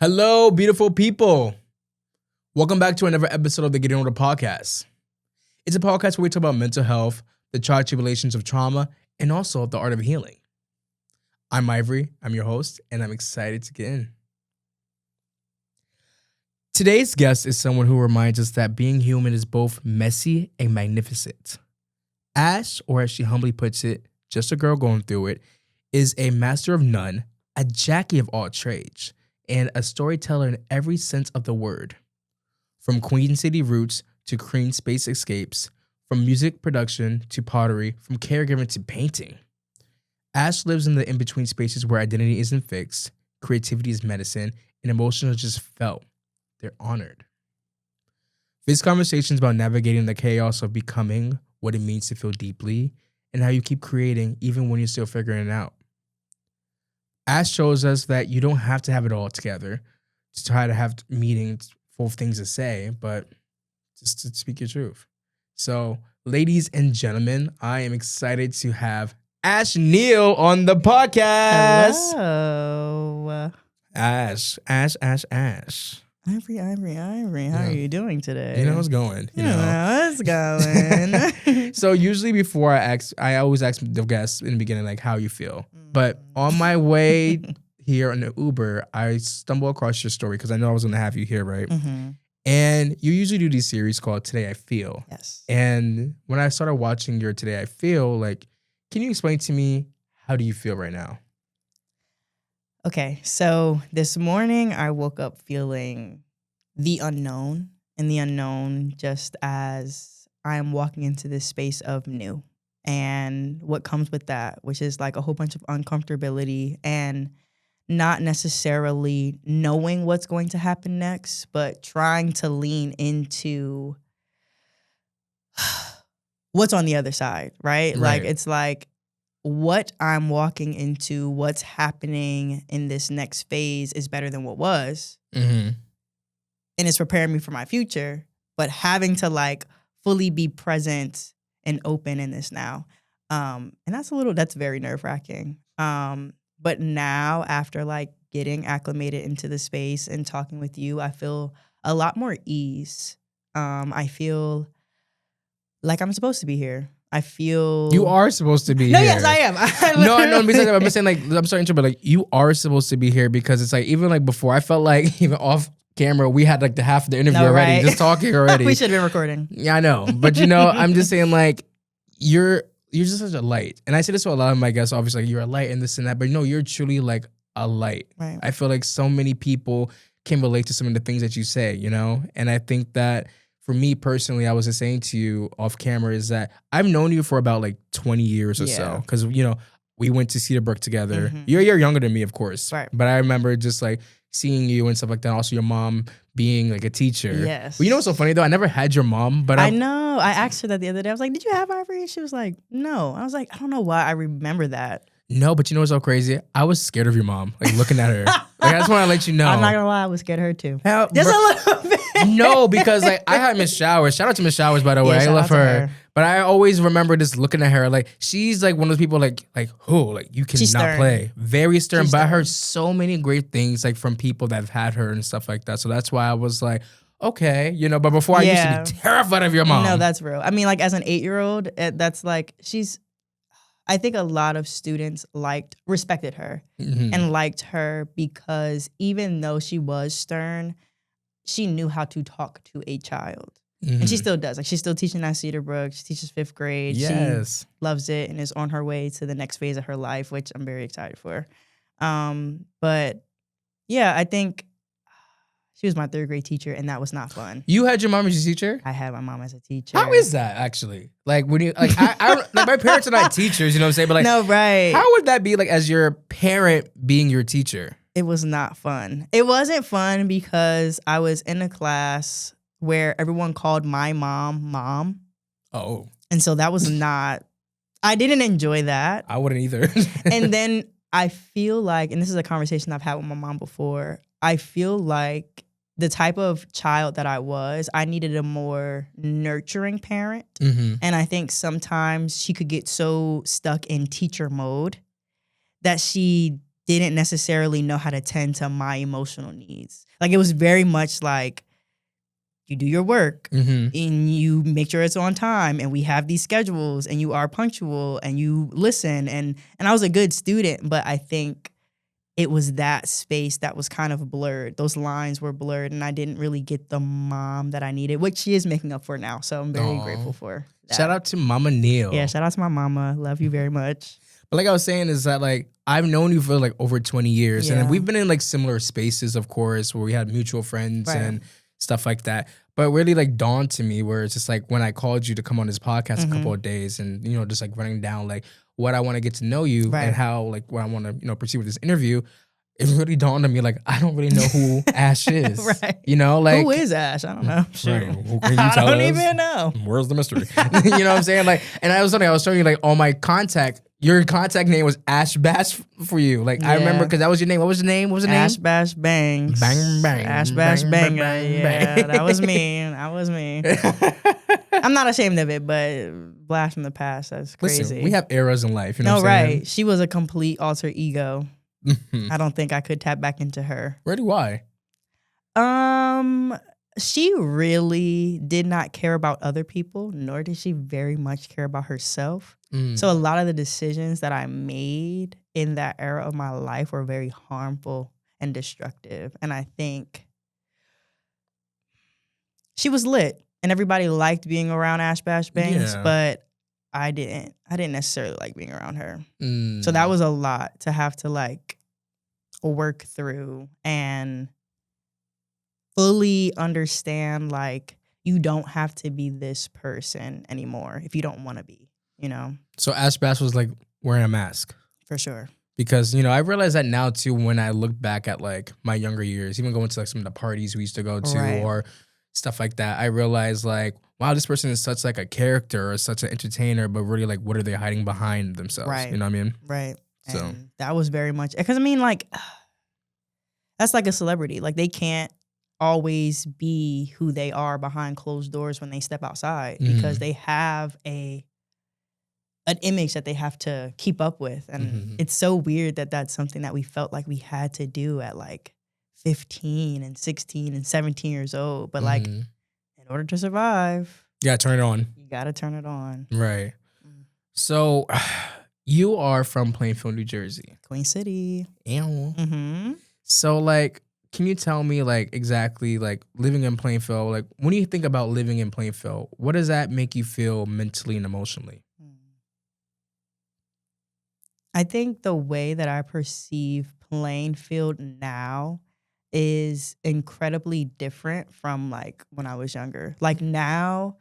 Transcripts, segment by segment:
Hello, beautiful people. Welcome back to another episode of the Getting Older podcast. It's a podcast where we talk about mental health, the trials and tribulations of trauma, and also the art of healing. I'm Ivory, I'm your host, and I'm excited to get in. Today's guest is someone who reminds us that being human is both messy and magnificent. Ash, or as she humbly puts it, just a girl going through it, is a master of none, a Jackie of all trades, and a storyteller in every sense of the word. From Queen City roots to Queen Space escapes, from music production to pottery, from caregiving to painting. Ash lives in the in-between spaces where identity isn't fixed, creativity is medicine, and emotions are just felt. They're honored. This conversation is about navigating the chaos of becoming, what it means to feel deeply, and how you keep creating even when you're still figuring it out. Ash shows us that you don't have to have it all together to try to have meetings full of things to say, but just to speak your truth. So, ladies and gentlemen, I am excited to have Ash Neal on the podcast. Hello. Ash. Ivory. How are you doing today? You know what's going. What's going? So usually before I always ask the guests in the beginning, like, how you feel. But on my way here on the Uber, I stumbled across your story because I know I was going to have you here, right? Mm-hmm. And you usually do these series called Today I Feel. Yes. And when I started watching your Today I Feel, like, can you explain to me, how do you feel right now? Okay, so this morning I woke up feeling the unknown, and the unknown just as I'm walking into this space of new and what comes with that, which is like a whole bunch of uncomfortability and not necessarily knowing what's going to happen next, but trying to lean into what's on the other side, right? Like, it's like, what I'm walking into, what's happening in this next phase is better than what was. Mm-hmm. And it's preparing me for my future, but having to like fully be present and open in this now. And that's very nerve wracking. But now after like getting acclimated into the space and talking with you, I feel a lot more ease. I feel like I'm supposed to be here. I feel you are supposed to be here. here. Yes, I am. No, I'm saying like I'm starting to, but like you are supposed to be here because it's like even like before I felt like even off camera we had like the half of the interview already, right? Just talking already. We should have been recording. Yeah, I know, but I'm just saying like you're just such a light, and I say this to a lot of my guests. Obviously, like, you're a light and this and that, but you're truly like a light. Right. I feel like so many people can relate to some of the things that you say, and I think that. For me personally, I was just saying to you off camera is that I've known you for about like 20 years or so. Because, we went to Cedar Brook together. Mm-hmm. You're a year younger than me, of course. Right. But I remember just like seeing you and stuff like that. Also your mom being like a teacher. Yes. But what's so funny though? I never had your mom. But I know. I asked her that the other day. I was like, did you have Ivory? And she was like, no. I was like, I don't know why I remember that. No, but what's so crazy? I was scared of your mom, like looking at her. Like, I just want to let you know. I'm not going to lie. I was scared of her too. Just a little bit. No, because like I had Miss Showers. Shout out to Miss Showers, by the way. I love her. But I always remember just looking at her. Like, she's like one of those people like who? Like, you cannot play. Very stern. But I heard so many great things like from people that have had her and stuff like that. So that's why I was like, okay, but before I used to be terrified of your mom. No, that's real. I mean, like as an 8-year-old, that's like I think a lot of students respected her and liked her because even though she was stern, she knew how to talk to a child. Mm-hmm. And she still does. Like, she's still teaching at Cedar Brook. She teaches 5th grade. Yes. She loves it and is on her way to the next phase of her life, which I'm very excited for. But yeah, I think she was my 3rd grade teacher, and that was not fun. You had your mom as your teacher? I had my mom as a teacher. How is that actually? Like, when you like, I don't, like, my parents are not teachers. You know what I'm saying? But like, no, right? How would that be like as your parent being your teacher? It was not fun. It wasn't fun because I was in a class where everyone called my mom. Oh. And so that was not. I didn't enjoy that. I wouldn't either. And then I feel like, and this is a conversation I've had with my mom before, I feel like the type of child that I was, I needed a more nurturing parent. Mm-hmm. And I think sometimes she could get so stuck in teacher mode that she didn't necessarily know how to tend to my emotional needs. Like it was very much like you do your work Mm-hmm. and you make sure it's on time and we have these schedules and you are punctual and you listen and I was a good student, but I think it was that space that was kind of blurred. Those lines were blurred and I didn't really get the mom that I needed, which she is making up for now. So I'm very grateful for that. Shout out to Mama Neil. Yeah, shout out to my mama. Love you very much. But like I was saying is that like I've known you for like over 20 years Yeah. and we've been in like similar spaces, of course, where we had mutual friends Right. and stuff like that. But really like dawned to me where it's just like when I called you to come on this podcast a couple of days and, you know, just like running down like what I want to get to know you Right. and how like what I want to, you know, proceed with this interview. It really dawned on me like I don't really know who Ash is. Right. You know, like Who is Ash? I don't know. Sure. Right. Well, can you I tell don't us? even know. Where's the mystery? You know what I'm saying? Like, and I was showing you like all my contact. Your contact name was Ash Bash for you. Like I remember Yeah. because that was your name. What was the name? What was the Ash name? Bash Bangs. Bang bang. Ash Bash bang, Banger. bang, Yeah, bang. that was me. That was me. I'm not ashamed of it, but blast from the past. That's crazy. Listen, we have eras in life. You know no, what I'm right. She was a complete alter ego. saying? I don't think I could tap back into her. Really? Why? She really did not care about other people, nor did she very much care about herself. Mm. So a lot of the decisions that I made in that era of my life were very harmful and destructive. And I think she was lit and everybody liked being around Ash Bash Bangs, Yeah. but I didn't necessarily like being around her. Mm. So that was a lot to have to like work through and fully understand like you don't have to be this person anymore if you don't want to be, you know? So Ash Bash was like wearing a mask. For sure. Because, you know, I realize that now too when I look back at like my younger years, even going to like some of the parties we used to go to Right. or stuff like that, I realized like, wow, this person is such like a character or such an entertainer, but really like what are they hiding behind themselves? Right. You know what I mean? Right. So- And that was very much, because I mean, like, that's like a celebrity. Like, they can't always be who they are behind closed doors when they step outside because they have an image that they have to keep up with. And it's so weird that that's something that we felt like we had to do at like 15 and 16 and 17 years old. But like, in order to survive, Yeah, turn it on. you got to turn it on. Right. So you are from Plainfield, New Jersey. Queen City. Ew. Mm-hmm. So like, can you tell me like exactly like living in Plainfield, like when you think about living in Plainfield, what does that make you feel mentally and emotionally? I think the way that I perceive Plainfield now is incredibly different from like when I was younger. Like now,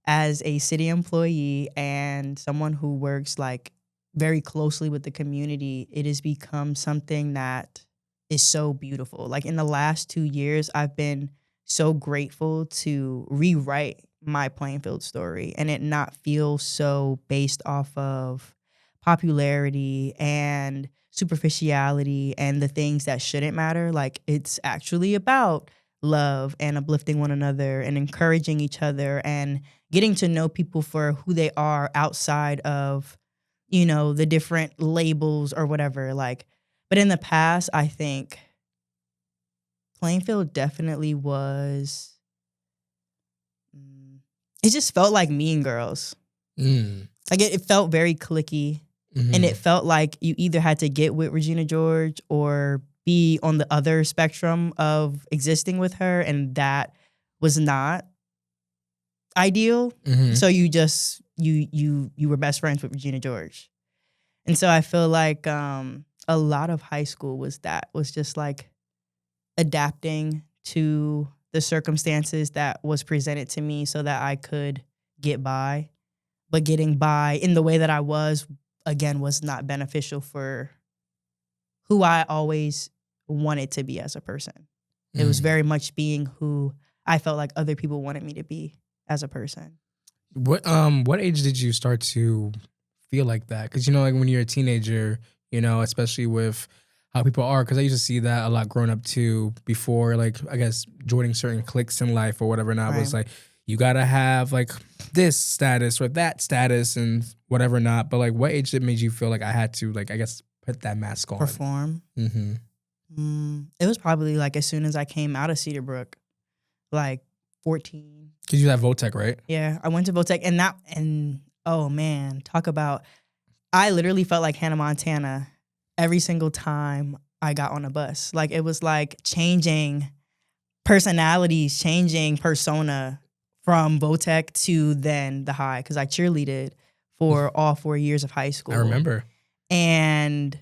as a city employee and someone who works like very closely with the community, it has become something that is so beautiful. Like in the last 2 years, I've been so grateful to rewrite my Plainfield story and it not feel so based off of popularity and superficiality and the things that shouldn't matter. Like it's actually about love and uplifting one another and encouraging each other and getting to know people for who they are outside of, you know, the different labels or whatever. Like, but in the past, I think Plainfield definitely was, it just felt like Mean Girls. Like it felt very cliquey. And it felt like you either had to get with Regina George or be on the other spectrum of existing with her, and that was not ideal. So you just you were best friends with Regina George. And so I feel like a lot of high school was just like adapting to the circumstances that was presented to me so that I could get by. But getting by in the way that I was, again, was not beneficial for who I always wanted to be as a person. It was very much being who I felt like other people wanted me to be as a person. What age did you start to feel like that? Because, you know, like when you're a teenager, you know, especially with how people are, because I used to see that a lot growing up too before, like, I guess, joining certain cliques in life or whatever. And I was like, you got to have like this status or that status and whatever not. But like, what age did made you feel like I had to, like, I guess, put that mask on? Perform. It was probably like as soon as I came out of Cedarbrook, like 14. Because you have Votech, right? Yeah, I went to Votech, and oh man, talk about, I literally felt like Hannah Montana every single time I got on a bus. Like it was like changing personalities, changing persona from Votech to then the high, because I cheerleaded for all 4 years of high school. I remember. And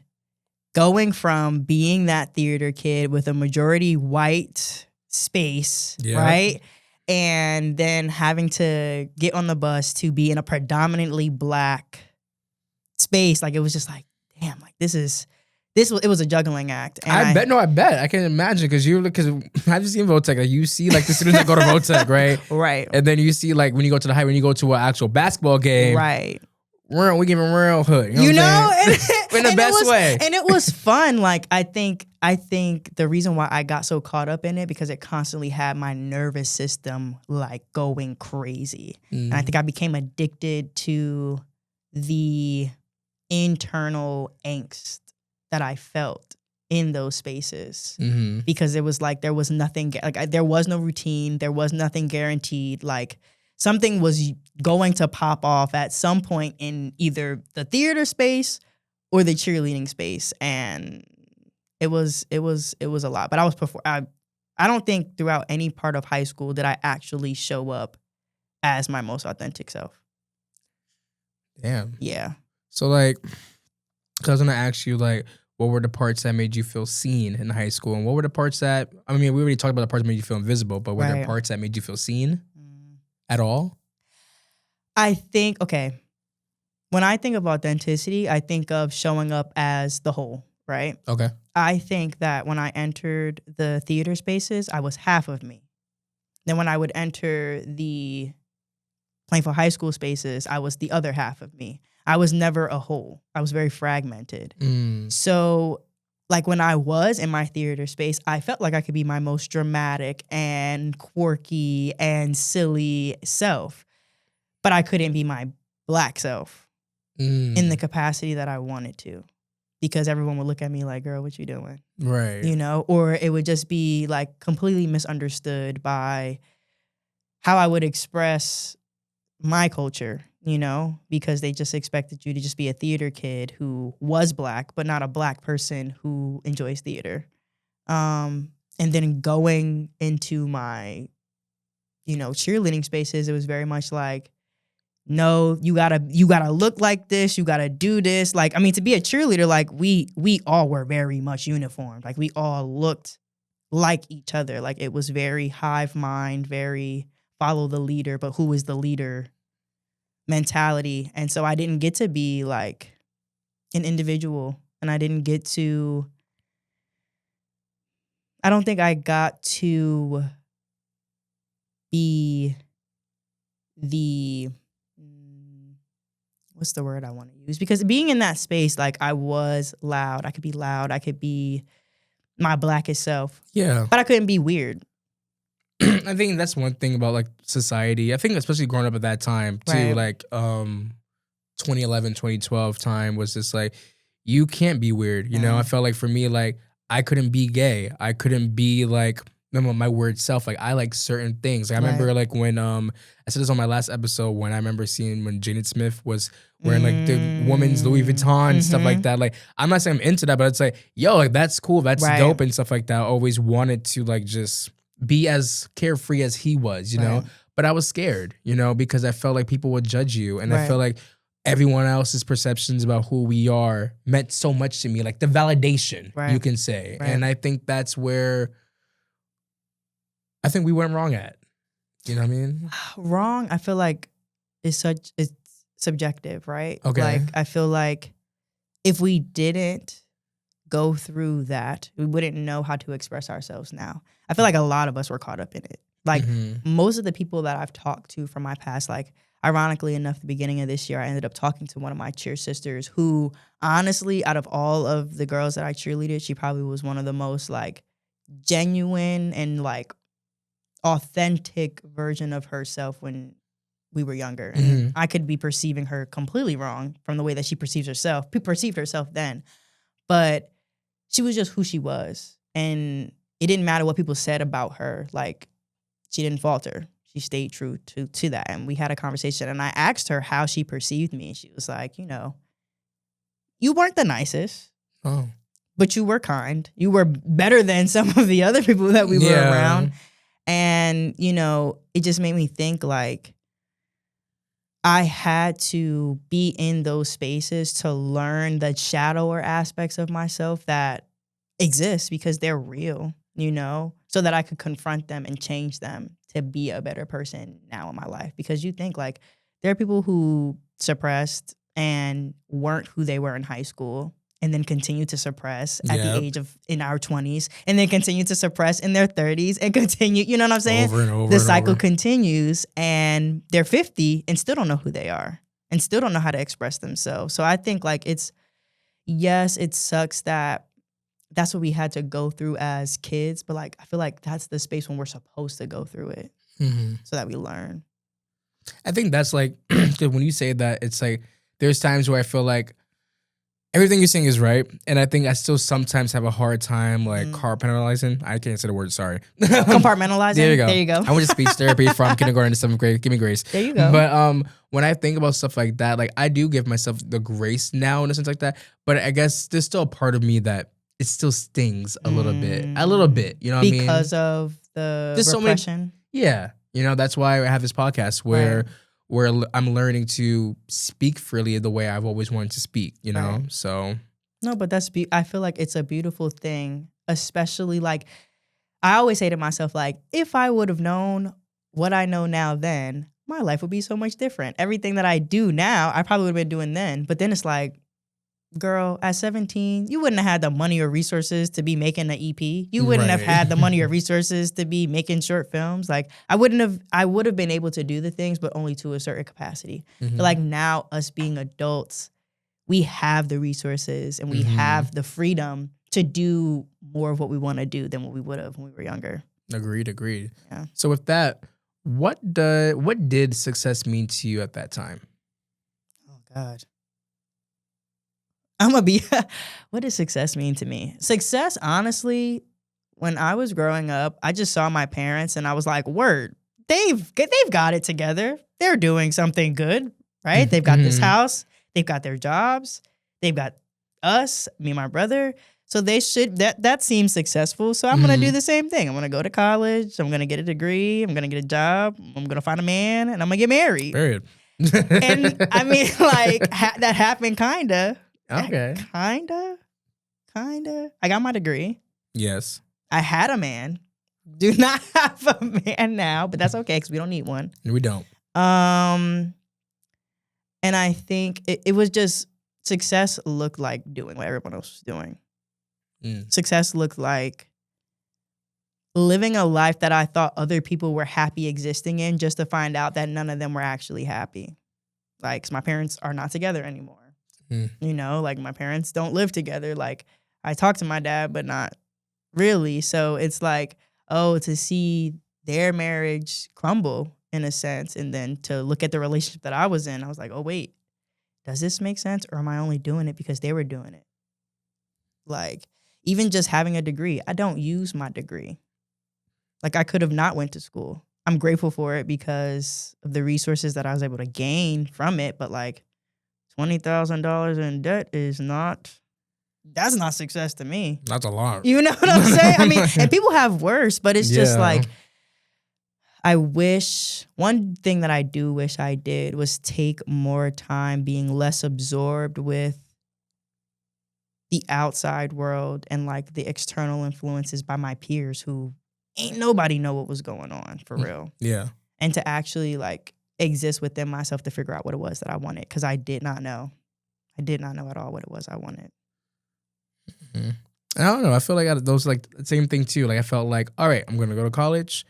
going from being that theater kid with a majority white space, right? And then having to get on the bus to be in a predominantly black space, like it was just like, damn, like it was a juggling act. And I bet. I can imagine because I've seen Votech. Like you see like the students that go to Votech, right? Right. And then you see like when you go to the high, when you go to an actual basketball game, right. We give them real hood. You know, in the best way. And it was fun. Like I think the reason why I got so caught up in it because it constantly had my nervous system like going crazy. And I think I became addicted to the internal angst that I felt in those spaces because it was like there was nothing, like there was no routine, there was nothing guaranteed. Like something was going to pop off at some point in either the theater space or the cheerleading space, and it was a lot. But I don't think throughout any part of high school did I actually show up as my most authentic self. Damn. Yeah. So like, I was gonna ask you like, what were the parts that made you feel seen in high school, and what were the parts that, I mean, we already talked about the parts that made you feel invisible, but were there parts that made you feel seen at all? I think, okay, when I think of authenticity, I think of showing up as the whole, right? Okay. I think that when I entered the theater spaces, I was half of me. Then when I would enter the Plainfield high school spaces, I was the other half of me. I was never a whole. I was very fragmented. So like when I was in my theater space, I felt like I could be my most dramatic and quirky and silly self, but I couldn't be my black self in the capacity that I wanted to, because everyone would look at me like, girl, what you doing? Right. You know, or it would just be like completely misunderstood by how I would express my culture, you know, because they just expected you to just be a theater kid who was black, but not a black person who enjoys theater. And then going into my, you know, cheerleading spaces, it was very much like, no, you gotta look like this, you gotta do this. Like, I mean, to be a cheerleader, like we all were very much uniformed. Like we all looked like each other. Like it was very hive mind, very follow the leader, but who is the leader mentality. And so I didn't get to be like an individual, and I don't think I got to be the, what's the word I want to use? Because being in that space, like I was loud. I could be loud. I could be my blackest self. Yeah. But I couldn't be weird. I think that's one thing about like society. I think especially growing up at that time too, like 2011, 2012 time was just like, you can't be weird. You know, I felt like for me, like I couldn't be gay. I couldn't be like my word self. Like I like certain things. Like I remember like when I said this on my last episode, when I remember seeing when Jaden Smith was wearing like the woman's Louis Vuitton stuff like that. Like I'm not saying I'm into that, but it's like, yo, like that's cool, that's dope and stuff like that. I always wanted to like just be as carefree as he was, you know? But I was scared, you know, because I felt like people would judge you, and I felt like everyone else's perceptions about who we are meant so much to me, like the validation, you can say. And I think that's where I think we went wrong at. You know what I mean? Wrong, I feel like it's subjective, right? Okay. Like I feel like if we didn't go through that, we wouldn't know how to express ourselves now. I feel like a lot of us were caught up in it. Like most of the people that I've talked to from my past, like ironically enough, the beginning of this year, I ended up talking to one of my cheer sisters who honestly, out of all of the girls that I cheerleaded, she probably was one of the most like genuine and like authentic version of herself when we were younger. And I could be perceiving her completely wrong from the way that she perceived herself then. But she was just who she was. And it didn't matter what people said about her. Like, she didn't falter. She stayed true to that. And we had a conversation. And I asked her how she perceived me. She was like, you weren't the nicest. Oh. But you were kind. You were better than some of the other people that we were around. And, it just made me think, like, I had to be in those spaces to learn the shallower aspects of myself that exist because they're real, so that I could confront them and change them to be a better person now in my life. Because you think, like, there are people who suppressed and weren't who they were in high school and then continue to suppress at the age of in our 20s and then continue to suppress in their 30s and continue, you know what I'm saying? Over and over. The cycle continues and they're 50 and still don't know who they are and still don't know how to express themselves. So I think, like, it sucks that that's what we had to go through as kids, but, like, I feel like that's the space when we're supposed to go through it so that we learn. I think that's, like, when you say that, it's like there's times where I feel like everything you're saying is right, and I think I still sometimes have a hard time, like, compartmentalizing. I can't say the word, sorry. Compartmentalizing? There you go. I went to speech therapy from kindergarten to 7th grade. Give me grace. There you go. But when I think about stuff like that, like, I do give myself the grace now in a sense like that, but I guess there's still a part of me that it still stings a little bit. You know what I mean? Because of the repression? Yeah. That's why I have this podcast where I'm learning to speak freely the way I've always wanted to speak, Right. So. No, but I feel like it's a beautiful thing, especially, like, I always say to myself, like, if I would have known what I know now then, my life would be so much different. Everything that I do now, I probably would have been doing then. But then it's like, girl, at 17, you wouldn't have had the money or resources to be making an EP. You wouldn't have had the money or resources to be making short films. Like, I would have been able to do the things, but only to a certain capacity. But, like, now, us being adults, we have the resources and we have the freedom to do more of what we want to do than what we would have when we were younger. Agreed. Yeah. So with that, what did success mean to you at that time? Oh, God. What does success mean to me? Success, honestly, when I was growing up, I just saw my parents and I was like, word, they've got it together. They're doing something good, right? They've got this house. They've got their jobs. They've got us, me and my brother. So they should, that seems successful. So I'm going to do the same thing. I'm going to go to college. I'm going to get a degree. I'm going to get a job. I'm going to find a man and I'm going to get married. Period. And I mean, like, that happened kind of. Okay. Kinda. I got my degree. Yes. I had a man. Do not have a man now, but that's okay because we don't need one. We don't. And I think it was just success looked like doing what everyone else was doing. Success looked like living a life that I thought other people were happy existing in, just to find out that none of them were actually happy. Like, 'cause my parents are not together anymore. Like, my parents don't live together. Like, I talk to my dad, but not really. So it's like, to see their marriage crumble in a sense, and then to look at the relationship that I was in, I was like, oh, wait, does this make sense? Or am I only doing it because they were doing it? Like, even just having a degree, I don't use my degree. Like, I could have not went to school. I'm grateful for it because of the resources that I was able to gain from it. But, like, $20,000 in debt that's not success to me. That's a lot. You know what I'm saying? I mean, and people have worse, but it's just like, one thing that I do wish I did was take more time being less absorbed with the outside world and, like, the external influences by my peers who ain't nobody know what was going on for real. Yeah. And to actually, like, exist within myself to figure out what it was that I wanted, because I did not know. I did not know at all what it was I wanted. I don't know. I feel like those, like, the same thing too. Like, I felt like, all right, I'm going to go to college.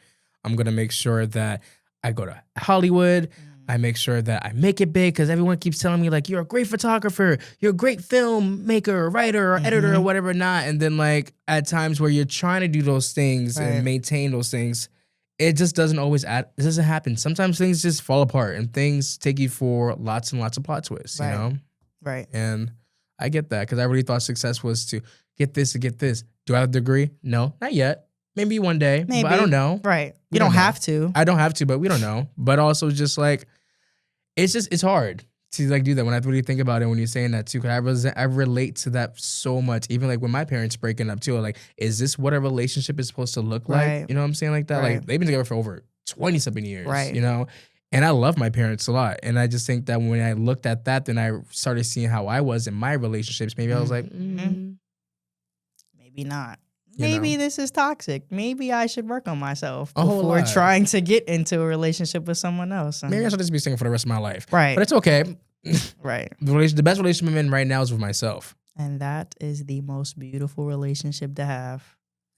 I'm going to make sure that I go to Hollywood. I make sure that I make it big because everyone keeps telling me, like, you're a great photographer, you're a great filmmaker or writer or editor or whatever not. And then, like, at times where you're trying to do those things and maintain those things, it just doesn't always it doesn't happen. Sometimes things just fall apart and things take you for lots and lots of plot twists, you know? Right. And I get that because I really thought success was to get this to get this. Do I have a degree? No, not yet. Maybe one day, Maybe. but I don't know. Right. We You don't know. have to. I don't have to, but we don't know. But also just like, it's hard to like do that when I really think about it when you're saying that too. Cause I relate to that so much. Even like when my parents breaking up too, like, is this what a relationship is supposed to look like? Right. You know what I'm saying? Like that. Right. Like they've been together for over 20-something years, Right. you know? And I love my parents a lot. And I just think that when I looked at that, then I started seeing how I was in my relationships. Maybe I was like, maybe not. You Maybe know? this is toxic. Maybe I should work on myself A whole before lot. trying to get into a relationship with someone else. maybe I should just be single for the rest of my life. Right. But it's okay. Right. The best relationship I'm in right now is with myself. And that is the most beautiful relationship to have.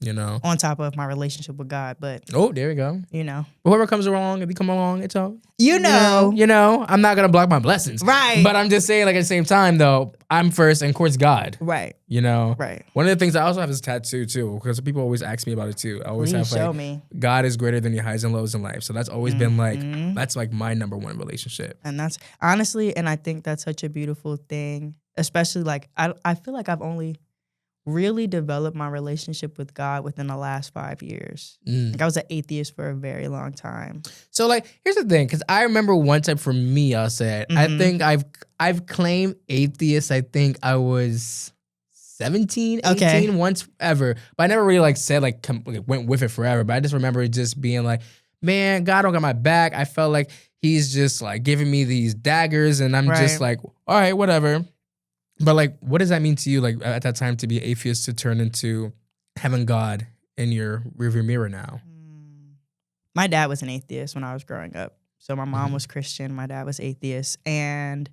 You know? On top of my relationship with God. But, Oh, there we go. you know. Whoever comes along, if you come along, it's all. You know. I'm not going to block my blessings. Right. But I'm just saying, like, at the same time, though, I'm first and of course God. Right. You know? Right. One of the things I also have is tattoo, too, because people always ask me about it, too. I always have, show like, me. God is greater than your highs and lows in life. So that's always been, like, Mhm. that's, like, my number one relationship. And that's, honestly, and I think that's such a beautiful thing. Especially, like, I feel like I've only really developed my relationship with God within the last 5 years. Like I was an atheist for a very long time. So like, here's the thing, because I remember one time for me, I'll say it. I think I've claimed atheist. I think I was 17, 18 once ever, but I never really like said like went with it forever. But I just remember it just being like, man, God don't got my back. I felt like he's just like giving me these daggers, and I'm just like, all right, whatever. But like, what does that mean to you? Like at that time, to be atheist to turn into having God in your rearview mirror now? My dad was an atheist when I was growing up. So my mom was Christian, my dad was atheist, and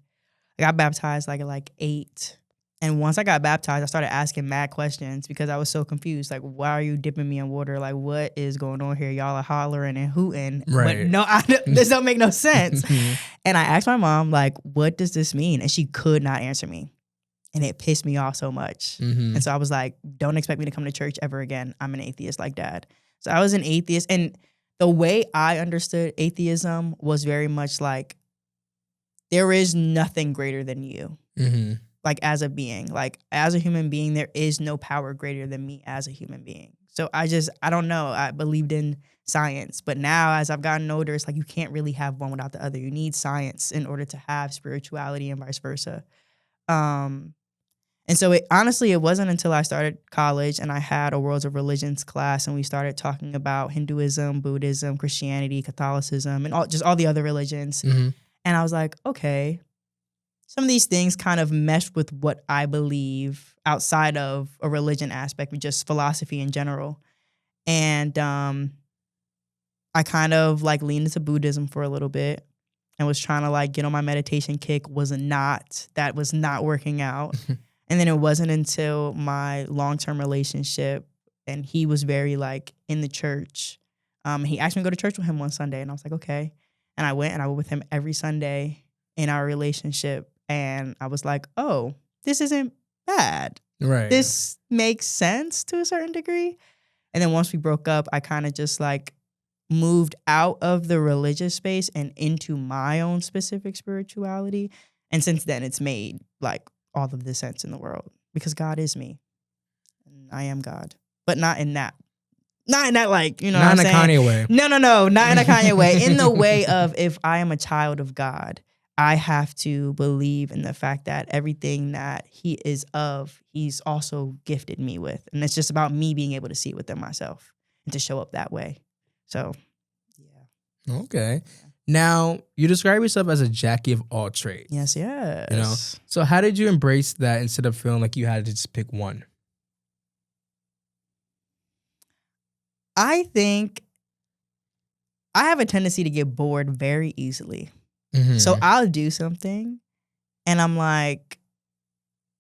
I got baptized like at like 8. And once I got baptized, I started asking mad questions because I was so confused. Like, why are you dipping me in water? Like, what is going on here? Y'all are hollering and hooting. Right. But no, this don't make no sense. And I asked my mom, like, what does this mean? And she could not answer me. And it pissed me off so much. And so I was like, don't expect me to come to church ever again. I'm an atheist like dad. So I was an atheist. And the way I understood atheism was very much like, there is nothing greater than you. Like as a being, like as a human being, there is no power greater than me as a human being. So I don't know. I believed in science, but now as I've gotten older, it's like you can't really have one without the other. You need science in order to have spirituality and vice versa. And so honestly, it wasn't until I started college and I had a Worlds of Religions class and we started talking about Hinduism, Buddhism, Christianity, Catholicism, and all the other religions. And I was like, okay, some of these things kind of mesh with what I believe outside of a religion aspect, but just philosophy in general. And I kind of like leaned into Buddhism for a little bit and was trying to like get on my meditation kick. That was not working out. And then it wasn't until my long-term relationship, and he was very like in the church. He asked me to go to church with him one Sunday, and I was like, okay. And I went with him every Sunday in our relationship. And I was like, oh, this isn't bad. Right. This makes sense to a certain degree. And then once we broke up, I kind of just like moved out of the religious space and into my own specific spirituality. And since then, it's made like all of the sense in the world because God is me. And I am God. But not in that like, you know not what I'm in a saying? Kanye way. No, not in a Kanye way. In the way of if I am a child of God, I have to believe in the fact that everything that he is of, he's also gifted me with. And it's just about me being able to see it within myself and to show up that way. So, yeah. Okay. Now, you describe yourself as a Jackie of all trades. Yes. You know? So how did you embrace that instead of feeling like you had to just pick one? I think I have a tendency to get bored very easily. So I'll do something and I'm like,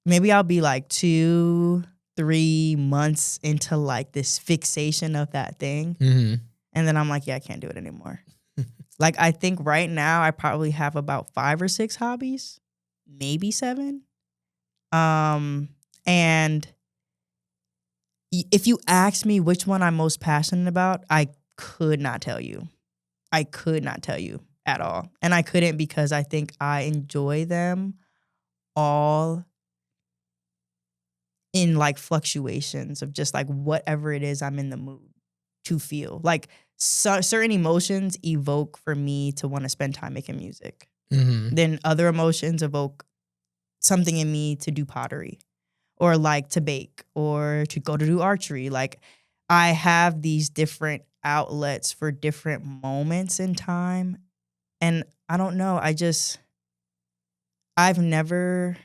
maybe I'll be like 2-3 months into like this fixation of that thing. And then I'm like, yeah, I can't do it anymore. Like, I think right now I probably have about 5 or 6 hobbies, maybe 7. And if you ask me which one I'm most passionate about, I could not tell you. I could not tell you at all. And I couldn't because I think I enjoy them all in like fluctuations of just like whatever it is I'm in the mood to feel. Like certain emotions evoke for me to want to spend time making music. Mm-hmm. Then other emotions evoke something in me to do pottery or like to bake or to go to do archery. Like I have these different outlets for different moments in time. And I don't know, I've never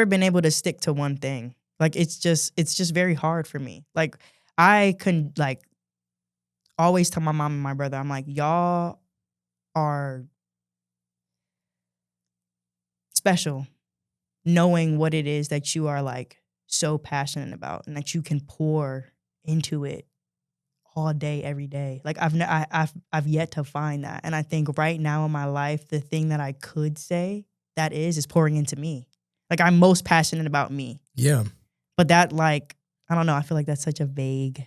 been able to stick to one thing. Like it's just very hard for me. Like I can like always tell my mom and my brother, I'm like, y'all are special knowing what it is that you are like so passionate about and that you can pour into it all day, every day. Like I've yet to find that. And I think right now in my life, the thing that I could say that is pouring into me. Like I'm most passionate about me. Yeah. But that like, I don't know, I feel like that's such a vague.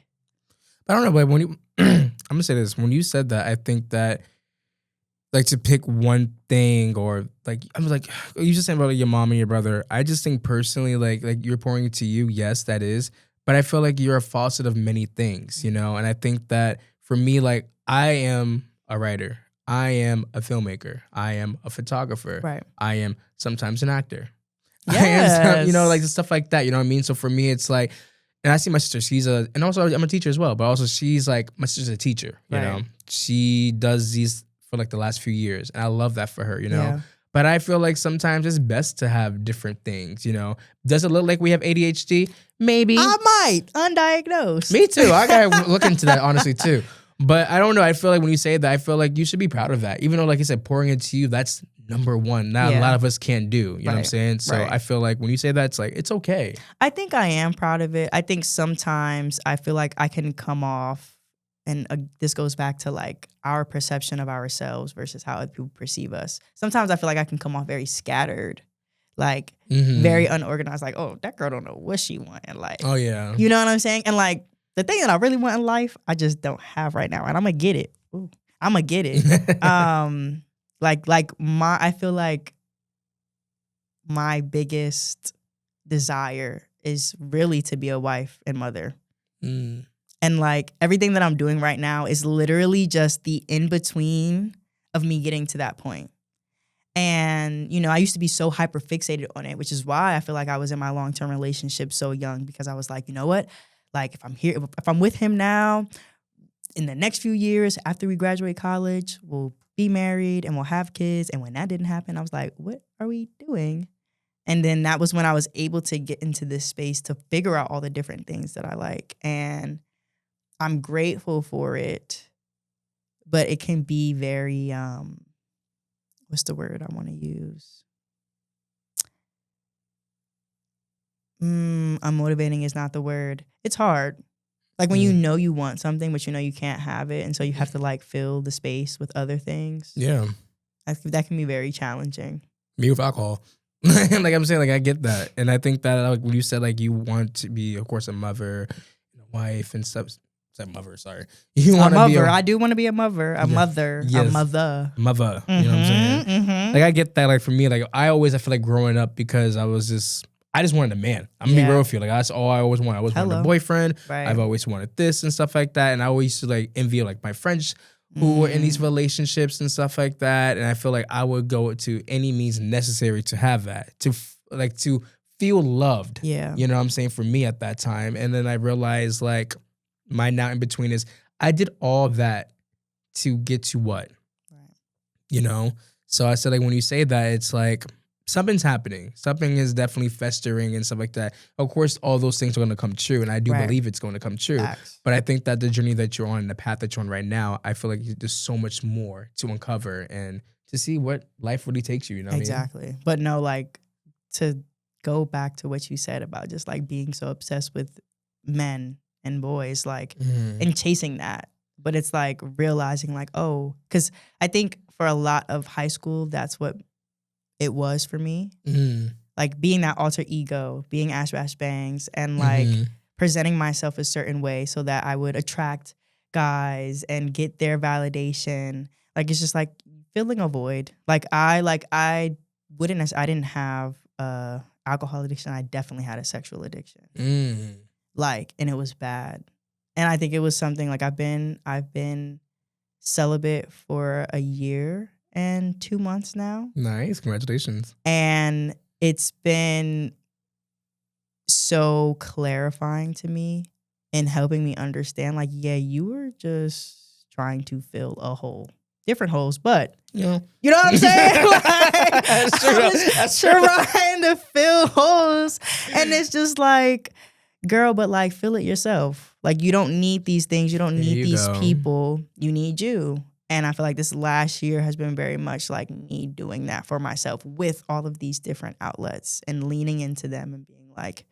I don't know, but when you, I'm gonna say this, when you said that, I think that like to pick one thing or like, I'm like, you just saying about like, your mom and your brother. I just think personally, like you're pouring into you. Yes, that is. But I feel like you're a faucet of many things, you know? And I think that for me, like I am a writer. I am a filmmaker. I am a photographer. Right. I am sometimes an actor. Yes. I am, you know, like stuff like that. You know what I mean? So for me, it's like, and I see my sister, and also I'm a teacher as well, but also she's like, my sister's a teacher, you know? She does these for like the last few years. And I love that for her, you know? Yeah. But I feel like sometimes it's best to have different things, you know? Does it look like we have ADHD? Maybe. I might, undiagnosed. Me too. I gotta look into that honestly too. But I don't know. I feel like when you say that, I feel like you should be proud of that. Even though, like you said, pouring into you, that's number one. That a lot of us can't do. You know what I'm saying? So I feel like when you say that, it's like, it's okay. I think I am proud of it. I think sometimes I feel like I can come off, and this goes back to like our perception of ourselves versus how other people perceive us. Sometimes I feel like I can come off very scattered, like very unorganized. Like, oh, that girl don't know what she want in life. Oh, yeah. You know what I'm saying? And like the thing that I really want in life, I just don't have right now. And I'm going to get it. Ooh, I'm going to get it. I feel like my biggest desire is really to be a wife and mother. And like everything that I'm doing right now is literally just the in-between of me getting to that point. And, you know, I used to be so hyper fixated on it, which is why I feel like I was in my long-term relationship so young, because I was like, you know what? Like if I'm with him now, in the next few years after we graduate college, we'll be married and we'll have kids. And when that didn't happen, I was like, what are we doing? And then that was when I was able to get into this space to figure out all the different things that I like. And I'm grateful for it, but it can be very, what's the word I want to use? Unmotivating is not the word. It's hard. Like when you know you want something, but you know you can't have it. And so you have to like fill the space with other things. Yeah. That can be very challenging. Me with alcohol. Like I'm saying, like I get that. And I think that like when you said like you want to be, of course, a mother, a wife and stuff. A mother, sorry. You want to be I do want to be a mother. A mother. Yes. A mother. Mother. You know what I'm saying? Like I get that. Like for me, like I feel like growing up because I just wanted a man. I'm gonna be real with you. Like that's all I always wanted. I always wanted a boyfriend. Right. I've always wanted this and stuff like that. And I always used to like envy like my friends who were in these relationships and stuff like that. And I feel like I would go to any means necessary to have that, to feel loved. Yeah. You know what I'm saying? For me at that time. And then I realized like my now in between is I did all that to get to what? Right. You know? So I said like when you say that, it's like something's happening. Something is definitely festering and stuff like that. Of course, all those things are going to come true. And I do believe it's going to come true. Facts. But I think that the journey that you're on and the path that you're on right now, I feel like there's so much more to uncover and to see what life really takes you. You know what exactly. I mean? But no, like to go back to what you said about just like being so obsessed with men and boys, like, and chasing that. But it's like realizing like, oh, because I think for a lot of high school, that's what it was for me. Like being that alter ego, being Ash Bash Bangs, and like presenting myself a certain way so that I would attract guys and get their validation. Like it's just like filling a void. I didn't have alcohol addiction. I definitely had a sexual addiction. And it was bad. And I think it was something like I've been celibate for a year and 2 months now. Nice. Congratulations. And it's been so clarifying to me and helping me understand, like, yeah, you were just trying to fill a hole. Different holes, but you know what I'm saying? Like, That's true. trying to fill holes. And it's just like, girl, but like fill it yourself. Like, you don't need these things. You don't need these people. You need you. And I feel like this last year has been very much like me doing that for myself with all of these different outlets and leaning into them and being like,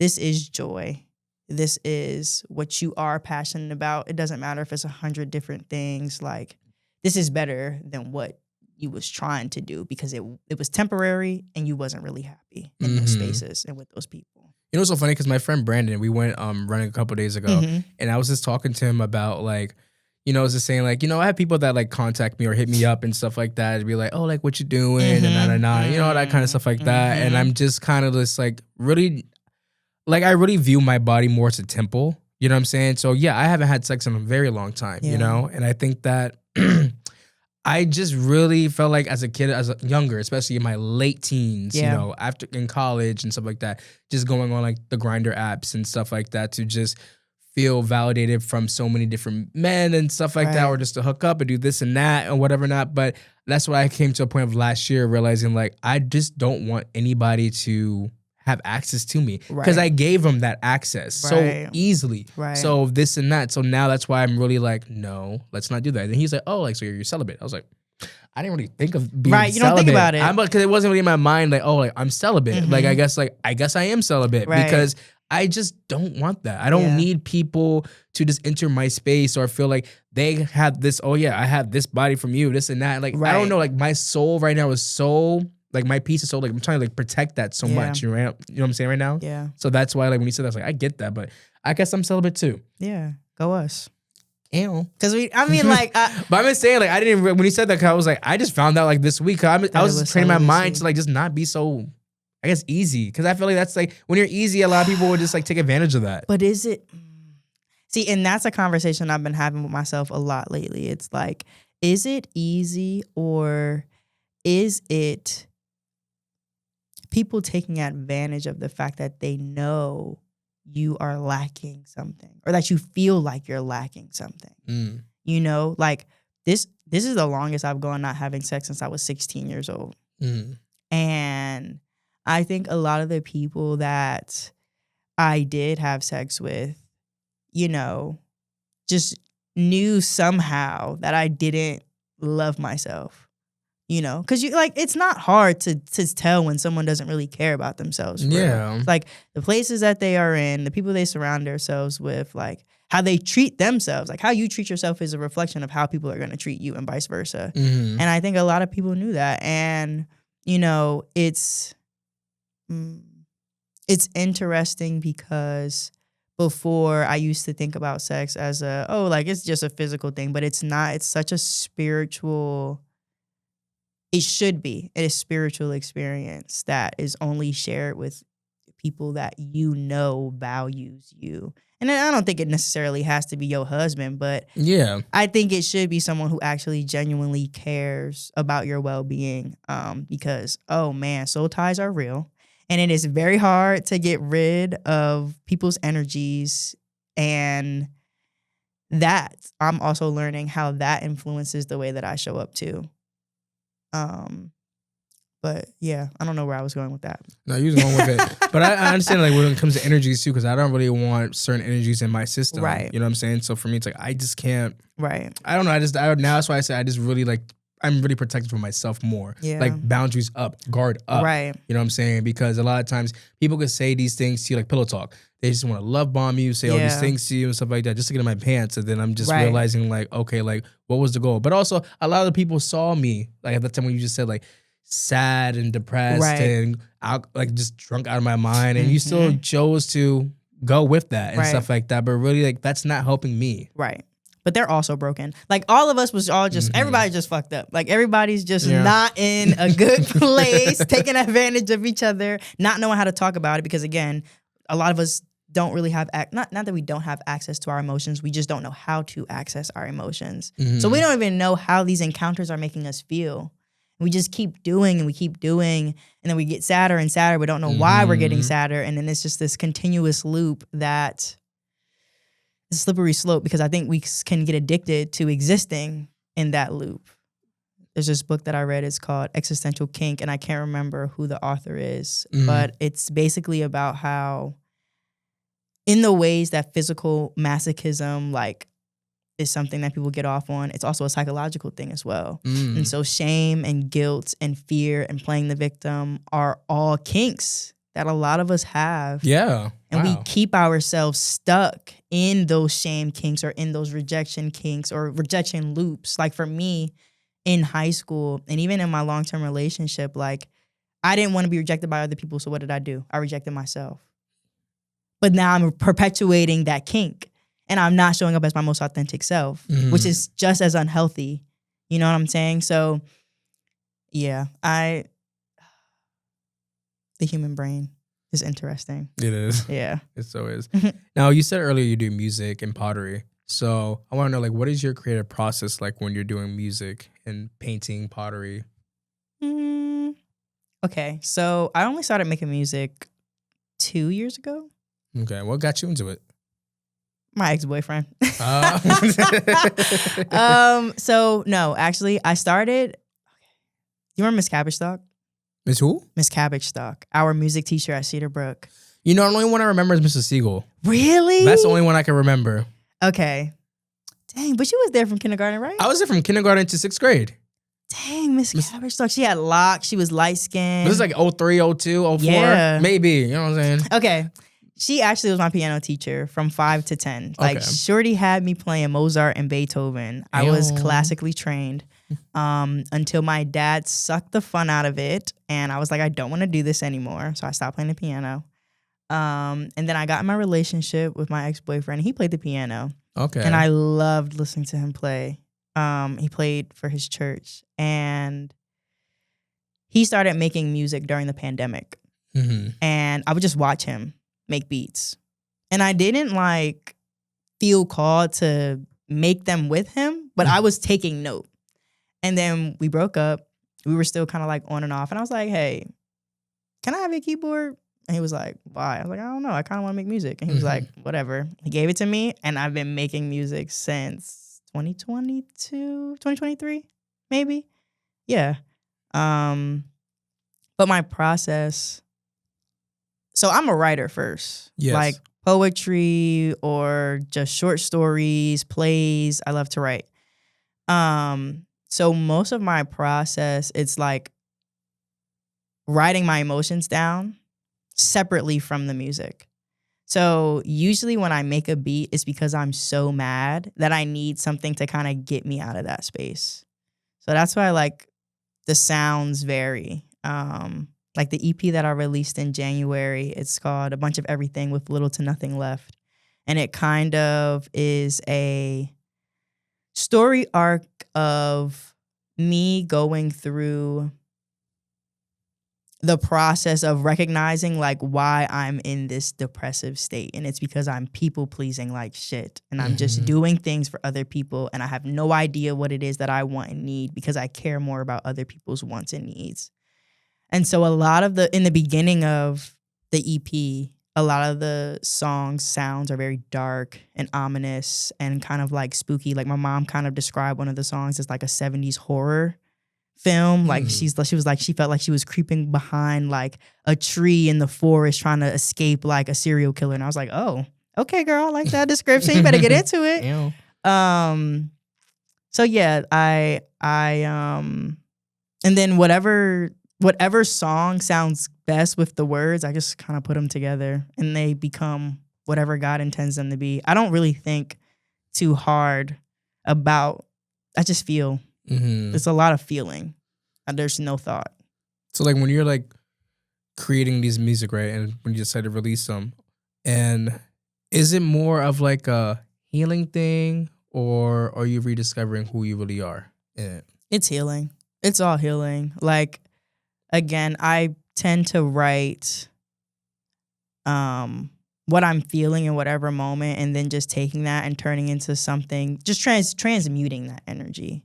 this is joy. This is what you are passionate about. It doesn't matter if it's 100 different things. Like, this is better than what you was trying to do because it was temporary and you wasn't really happy in those spaces and with those people. You know what's so funny? Because my friend Brandon, we went running a couple days ago, and I was just talking to him about like, I was just saying like, I have people that like contact me or hit me up and stuff like that, and be like, oh, like what you doing and that kind of stuff like that, and I'm just kind of just like really, like I really view my body more as a temple. You know what I'm saying? So yeah, I haven't had sex in a very long time. And I think that. I just really felt like as a kid, as a younger, especially in my late teens, after in college and stuff like that, just going on like the Grindr apps and stuff like that to just feel validated from so many different men and stuff like that, or just to hook up and do this and that and whatever not. But that's why I came to a point of last year realizing like I just don't want anybody to have access to me because I gave them that access so easily. So this and that. So now that's why I'm really like, no, let's not do that. And he's like, oh, like, so you're celibate. I was like, I didn't really think of being celibate. You don't think about it. Because it wasn't really in my mind like, oh, like I'm celibate. Like, I guess I am celibate because I just don't want that. I don't need people to just enter my space or feel like they have this, oh yeah, I have this body from you, this and that. Like, I don't know, like my soul right now is so... Like my piece of soul, like I'm trying to like protect that so much. You know what I'm saying right now? Yeah. So that's why like when you said that, I was like, I get that, but I guess I'm celibate too. Yeah. Go us. Ew. Because but I'm just saying like I didn't, when he said that, I was like, I just found out like this week. I was just training my mind to like just not be so, I guess, easy. Because I feel like that's like, when you're easy, a lot of people would just like take advantage of that. But is it, see, and that's a conversation I've been having with myself a lot lately. It's like, is it easy or is it people taking advantage of the fact that they know you are lacking something or that you feel like you're lacking something. Like this is the longest I've gone not having sex since I was 16 years old. And I think a lot of the people that I did have sex with, just knew somehow that I didn't love myself. Because it's not hard to tell when someone doesn't really care about themselves. It's like the places that they are in, the people they surround themselves with, like how they treat themselves, like how you treat yourself is a reflection of how people are going to treat you and vice versa. And I think a lot of people knew that. And, it's interesting because before I used to think about sex as it's just a physical thing, but it's not. It's such a spiritual... It should be a spiritual experience that is only shared with people that values you. And I don't think it necessarily has to be your husband, but I think it should be someone who actually genuinely cares about your well-being because, oh man, soul ties are real. And it is very hard to get rid of people's energies. And that I'm also learning how that influences the way that I show up too. But yeah, I don't know where I was going with that. No, you was going with it. But I understand like when it comes to energies too, because I don't really want certain energies in my system. Right. You know what I'm saying? So for me, it's like I just can't. Right. I don't know. Now that's why I say I just really like I'm really protective of myself more. Yeah. Like boundaries up, guard up. Right. You know what I'm saying? Because a lot of times people could say these things to you like pillow talk. They just want to love bomb you, say all these things to you and stuff like that, just to get in my pants. And then I'm just realizing like, okay, like what was the goal? But also a lot of the people saw me like at the time when you just said like sad and depressed and out, like just drunk out of my mind. And you still chose to go with that and stuff like that. But really like that's not helping me. Right. but they're also broken. Like all of us was all just, everybody just fucked up. Like everybody's just not in a good place, taking advantage of each other, not knowing how to talk about it. Because again, a lot of us don't really have, not that we don't have access to our emotions, we just don't know how to access our emotions. So we don't even know how these encounters are making us feel. We just keep doing and we keep doing, and then we get sadder and sadder. We don't know why we're getting sadder. And then it's just this continuous loop that is a slippery slope, because I think we can get addicted to existing in that loop. There's this book that I read, it's called Existential Kink, and I can't remember who the author is, but it's basically about how in the ways that physical masochism like is something that people get off on, it's also a psychological thing as well. And so shame and guilt and fear and playing the victim are all kinks that a lot of us have. Yeah. And we keep ourselves stuck in those shame kinks or in those rejection kinks or rejection loops. Like for me in high school and even in my long-term relationship, like I didn't want to be rejected by other people. So what did I do? I rejected myself. But now I'm perpetuating that kink. And I'm not showing up as my most authentic self, which is just as unhealthy. You know what I'm saying? So, yeah, the human brain is interesting. It is. Yeah. It so is. Now, you said earlier you do music and pottery. So I want to know, like, what is your creative process like when you're doing music and painting, pottery? Okay, so I only started making music 2 years ago. Okay, what got you into it? My ex-boyfriend. So no, actually I started, you remember Miss Cabbage Stalk? Miss who? Miss Cabbage Stalk, our music teacher at Cedar Brook. You know, the only one I remember is Mrs. Siegel. Really? That's the only one I can remember. Okay. Dang, but you was there from kindergarten, right? I was there from kindergarten to 6th grade. Dang, Miss Cabbage Stalk. She had locks. She was light-skinned. This is like 03, 02, 04. Yeah. Maybe, you know what I'm saying? Okay. She actually was my piano teacher from 5 to 10. Like, Shorty had me playing Mozart and Beethoven. I was classically trained until my dad sucked the fun out of it. And I was like, I don't want to do this anymore. So I stopped playing the piano. And then I got in my relationship with my ex-boyfriend. He played the piano. Okay. And I loved listening to him play. He played for his church. And he started making music during the pandemic. And I would just watch him make beats. And I didn't like feel called to make them with him, but I was taking note. And then we broke up. We were still kind of like on and off. And I was like, hey, can I have your keyboard? And he was like, why? I was like, I don't know. I kind of want to make music. And he was like, whatever. He gave it to me. And I've been making music since 2022, 2023, maybe. Yeah. But my process, so I'm a writer first. Yes. Like poetry or just short stories, plays. I love to write. So most of my process, it's like writing my emotions down separately from the music. So usually when I make a beat, it's because I'm so mad that I need something to kind of get me out of that space. So that's why like the sounds vary. Like the EP that I released in January, it's called A Bunch of Everything with Little to Nothing Left. And it kind of is a story arc of me going through the process of recognizing like why I'm in this depressive state. And it's because I'm people pleasing like shit. And I'm just doing things for other people. And I have no idea what it is that I want and need because I care more about other people's wants and needs. And so a lot of in the beginning of the EP, a lot of the sounds are very dark and ominous and kind of like spooky. Like my mom kind of described one of the songs as like a 70s horror film. Like she was like, she felt like she was creeping behind like a tree in the forest trying to escape like a serial killer. And I was like, oh, okay, girl, I like that description. You better get into it. Ew. So yeah, I and then whatever song sounds best with the words, I just kind of put them together and they become whatever God intends them to be. I don't really think too hard about, I just feel. It's a lot of feeling. There's no thought. So like when you're like creating these music, right, and when you decide to release them, and is it more of like a healing thing or are you rediscovering who you really are in it? It's healing. It's all healing. Like, again, I tend to write what I'm feeling in whatever moment, and then just taking that and turning into something, just transmuting that energy.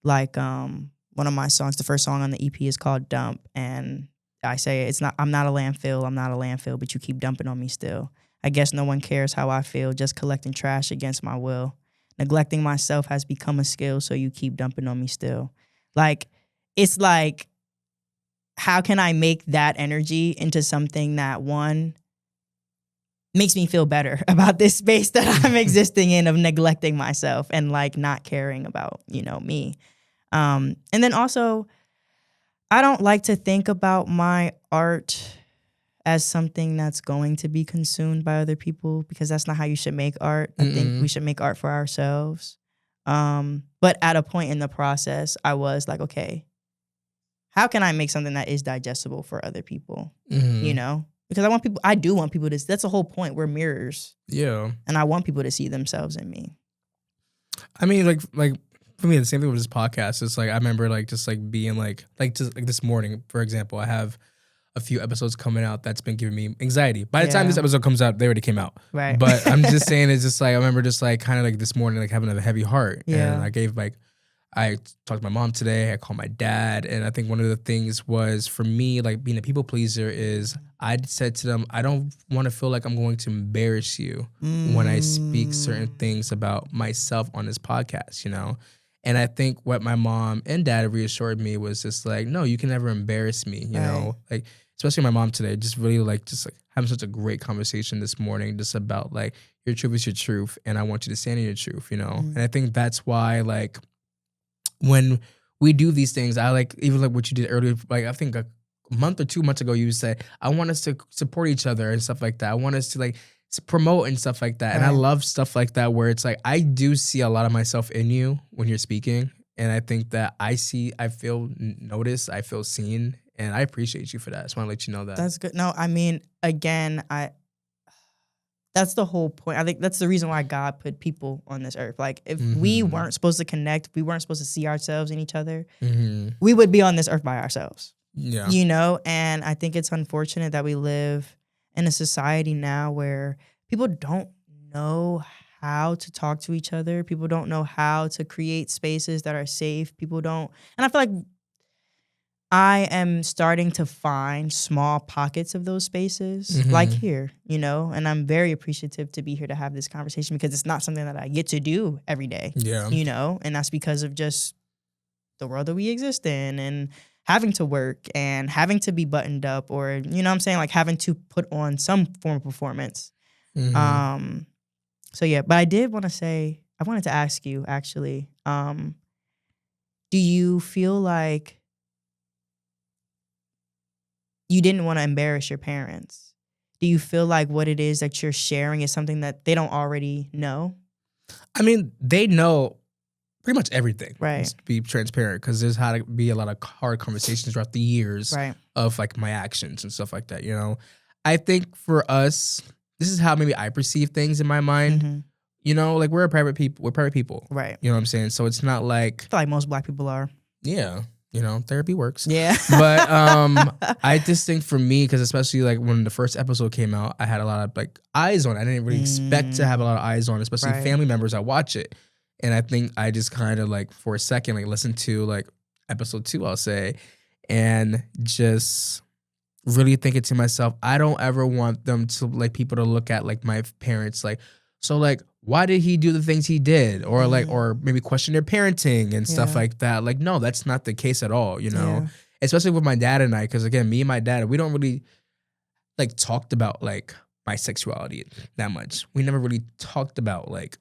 Like, one of my songs, the first song on the EP is called Dump, and I say I'm not a landfill, but you keep dumping on me still. I guess no one cares how I feel, just collecting trash against my will. Neglecting myself has become a skill, so you keep dumping on me still. Like, it's like, how can I make that energy into something that, one, makes me feel better about this space that I'm existing in, of neglecting myself and like not caring about, me. And then also, I don't like to think about my art as something that's going to be consumed by other people, because that's not how you should make art. I think we should make art for ourselves. But at a point in the process, I was like, okay, how can I make something that is digestible for other people? Because I do want people to, that's the whole point. We're mirrors. Yeah. And I want people to see themselves in me. I mean, like for me, the same thing with this podcast. It's like, I remember like just like being like this morning, for example, I have a few episodes coming out that's been giving me anxiety. By the time this episode comes out, they already came out. Right. But I'm just saying, it's just like, I remember just like kind of like this morning, like having a heavy heart. Yeah. And I talked to my mom today, I called my dad, and I think one of the things was, for me, like being a people pleaser, is I said to them, I don't want to feel like I'm going to embarrass you when I speak certain things about myself on this podcast, And I think what my mom and dad reassured me was just like, no, you can never embarrass me, you know? Like, especially my mom today, just really like having such a great conversation this morning, just about like, your truth is your truth, and I want you to stand in your truth, And I think that's why, like, when we do these things, I like, even like what you did earlier, like I think a month or 2 months ago, you said, I want us to support each other and stuff like that. I want us to like promote and stuff like that. And I love stuff like that, where it's like, I do see a lot of myself in you when you're speaking. And I think that I feel noticed, I feel seen, and I appreciate you for that. I just want to let you know that. That's good. No, I mean, again, that's the whole point. I think that's the reason why God put people on this earth. Like, if we weren't supposed to connect, if we weren't supposed to see ourselves in each other, we would be on this earth by ourselves. Yeah. And I think it's unfortunate that we live in a society now where people don't know how to talk to each other. People don't know how to create spaces that are safe. People don't. And I feel like I am starting to find small pockets of those spaces, like here, and I'm very appreciative to be here to have this conversation, because it's not something that I get to do every day, and that's because of just the world that we exist in, and having to work and having to be buttoned up, or, what I'm saying, like having to put on some form of performance. So yeah, but I wanted to ask you, actually, do you feel like you didn't want to embarrass your parents? Do you feel like what it is that you're sharing is something that they don't already know? I mean, they know pretty much everything. Right. Just to be transparent, because there's had to be a lot of hard conversations throughout the years of like my actions and stuff like that, I think for us, this is how maybe I perceive things in my mind. Like we're private people. Right. You know what I'm saying? So it's not like, I feel like most Black people are. Yeah. Therapy works. Yeah. But I just think for me, because especially like when the first episode came out, I had a lot of like eyes on it. I didn't really expect to have a lot of eyes on it, especially family members that watch it. And I think I just kind of like for a second, like listened to like episode 2, I'll say, and just really thinking to myself, I don't ever want them to like people to look at like my parents like, so like, why did he do the things he did? Or like, or maybe question their parenting and stuff like that. Like, no, that's not the case at all, Especially with my dad and I, because again, me and my dad, we don't really like talked about like my sexuality that much. We never really talked about like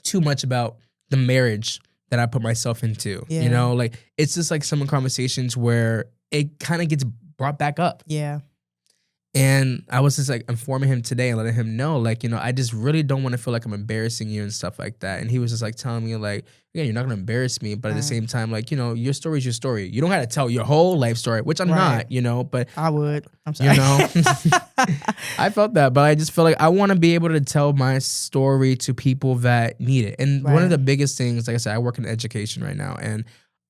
too much about the marriage that I put myself into, like it's just like some conversations where it kind of gets brought back up. Yeah. And I was just like informing him today and letting him know, like, I just really don't want to feel like I'm embarrassing you and stuff like that. And he was just like telling me, like, yeah, you're not gonna embarrass me, but at the same time, like, your story is your story. You don't gotta tell your whole life story, which I'm not, but I would. I'm sorry. I felt that, but I just feel like I want to be able to tell my story to people that need it. And one of the biggest things, like I said, I work in education right now, and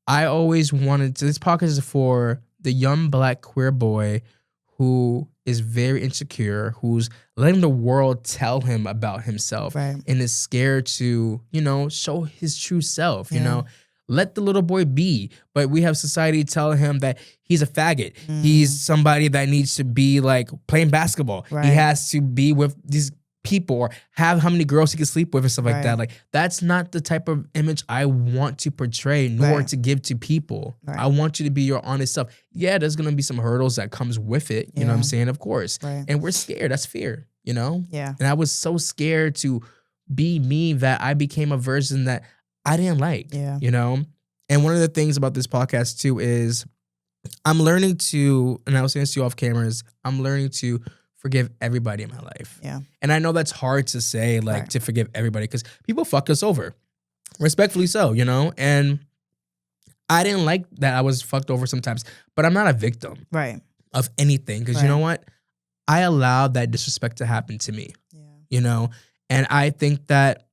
I always wanted to, this podcast is for the young Black queer boy who is very insecure, who's letting the world tell him about himself and is scared to, show his true self, Let the little boy be. But we have society telling him that he's a faggot. He's somebody that needs to be like playing basketball. He has to be with these people or have how many girls he can sleep with and stuff like that. Like, that's not the type of image I want to portray nor to give to people. I want you to be your honest self. Yeah, there's going to be some hurdles that comes with it. You know what I'm saying? Of course. And we're scared. That's fear, Yeah. And I was so scared to be me that I became a version that I didn't like, And one of the things about this podcast too is I'm learning to, and I was saying this to you off cameras, I'm learning to forgive everybody in my life. Yeah. And I know that's hard to say, like, to forgive everybody, because people fuck us over. Respectfully so, And I didn't like that I was fucked over sometimes, but I'm not a victim of anything. Because you know what? I allowed that disrespect to happen to me. And I think that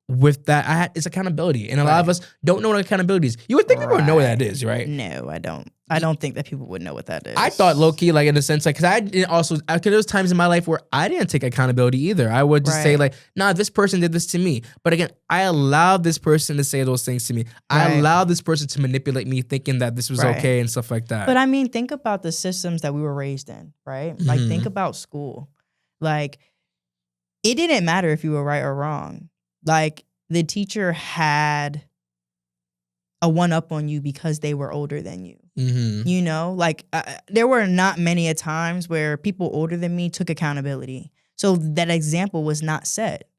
with that, it's accountability. And a lot of us don't know what accountability is. You would think people would know what that is, right? No, I don't. I don't think that people would know what that is. I thought low-key, like, in a sense, like, because I didn't also, because there was times in my life where I didn't take accountability either. I would just say, like, nah, this person did this to me. But again, I allowed this person to say those things to me. I allowed this person to manipulate me thinking that this was okay and stuff like that. But I mean, think about the systems that we were raised in, right? Like, think about school. Like, it didn't matter if you were right or wrong. Like, the teacher had a one-up on you because they were older than you. Like, there were not many a times where people older than me took accountability. So that example was not set.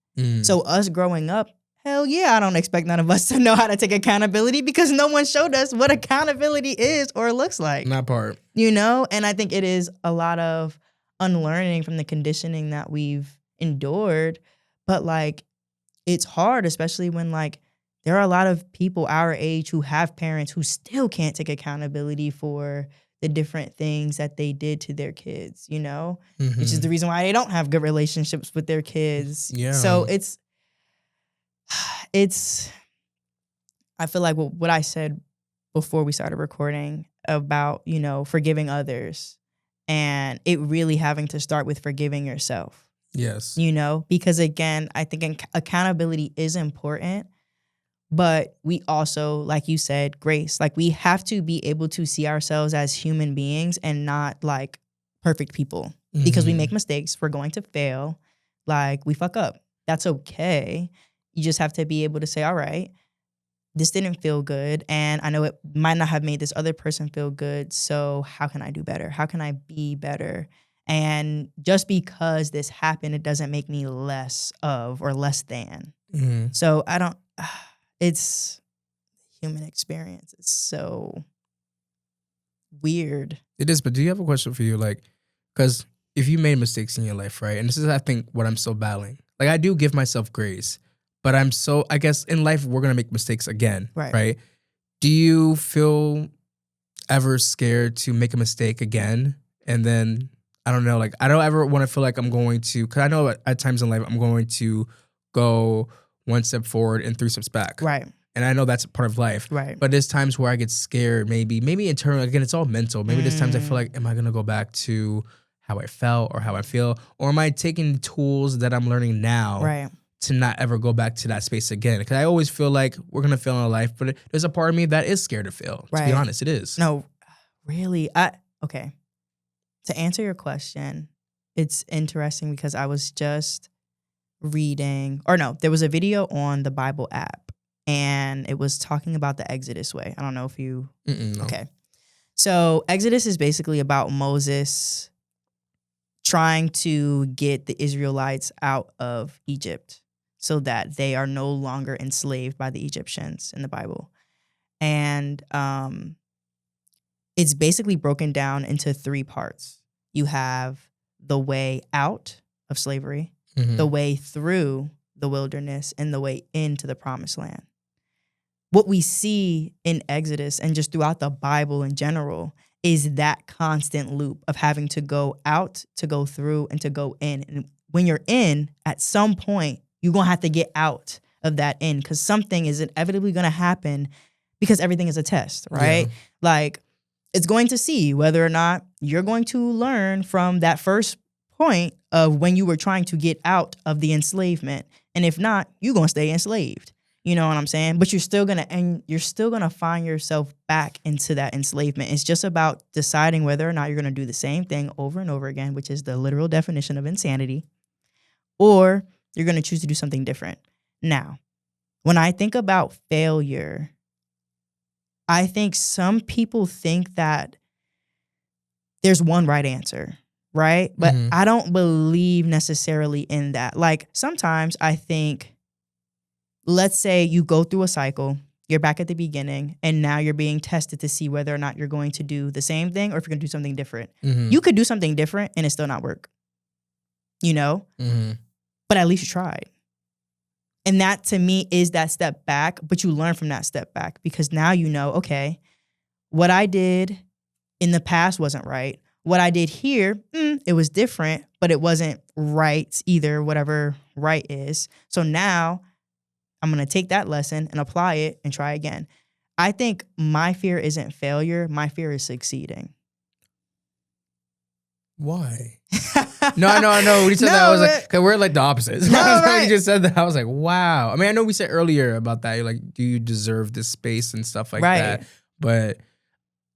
So us growing up, hell yeah, I don't expect none of us to know how to take accountability because no one showed us what accountability is or looks like. That part. And I think it is a lot of unlearning from the conditioning that we've endured. But, like, it's hard, especially when, like, there are a lot of people our age who have parents who still can't take accountability for the different things that they did to their kids, which is the reason why they don't have good relationships with their kids. Yeah. So it's, I feel like what I said before we started recording about, forgiving others and it really having to start with forgiving yourself. Yes. Because again, I think accountability is important. But we also, like you said, grace, like we have to be able to see ourselves as human beings and not like perfect people because we make mistakes. We're going to fail. Like, we fuck up. That's okay. You just have to be able to say, all right, this didn't feel good. And I know it might not have made this other person feel good. So how can I do better? How can I be better? And just because this happened, it doesn't make me less of or less than. So I don't... It's human experience. It's so weird. It is, but do you have a question for you? Like, because if you made mistakes in your life, right? And this is, I think, what I'm still battling. Like, I do give myself grace, but I guess in life, we're going to make mistakes again, right? Do you feel ever scared to make a mistake again? And then, I don't know, like, I don't ever want to feel like I'm going to, because I know at times in life, I'm going to go one step forward and 3 steps back. Right. And I know that's a part of life. Right. But there's times where I get scared, maybe internally. Again, it's all mental. Maybe there's times I feel like, am I going to go back to how I felt or how I feel? Or am I taking tools that I'm learning now to not ever go back to that space again? Because I always feel like we're going to fail in life, but there's a part of me that is scared to fail. To be honest, it is. No, really. Okay. To answer your question, it's interesting because I was just there was a video on the Bible app and it was talking about the Exodus way. I don't know if you... No. Okay. So Exodus is basically about Moses trying to get the Israelites out of Egypt so that they are no longer enslaved by the Egyptians in the Bible. And it's basically broken down into 3 parts. You have the way out of slavery, Mhm. the way through the wilderness, and the way into the promised land. What we see in Exodus and just throughout the Bible in general is that constant loop of having to go out, to go through, and to go in. And when you're in, at some point, you're going to have to get out of that in, because something is inevitably going to happen, because everything is a test, right? Yeah. Like, it's going to see whether or not you're going to learn from that first point of when you were trying to get out of the enslavement. And if not, you're going to stay enslaved. You know what I'm saying? But you're still gonna find yourself back into that enslavement. It's just about deciding whether or not you're gonna do the same thing over and over again, which is the literal definition of insanity, or you're gonna choose to do something different. Now, when I think about failure, I think some people think that there's one right answer, right? But Mhm. I don't believe necessarily in that. Like, sometimes I think, let's say you go through a cycle, you're back at the beginning, and now you're being tested to see whether or not you're going to do the same thing or if you're going to do something different. Mhm. You could do something different and it still not work, you know? Mhm. But at least you tried. And that, to me, is that step back, but you learn from that step back, because now you know, okay, what I did in the past wasn't right. What I did here, it was different, but it wasn't right either, whatever right is. So now I'm going to take that lesson and apply it and try again. I think my fear isn't failure. My fear is succeeding. Why? No, I know. When you said that, I was like, cause we're like the opposites. No, When right. you just said that, I was like, wow. I mean, I know we said earlier about that. You're like, do you deserve this space and stuff like Right. that? But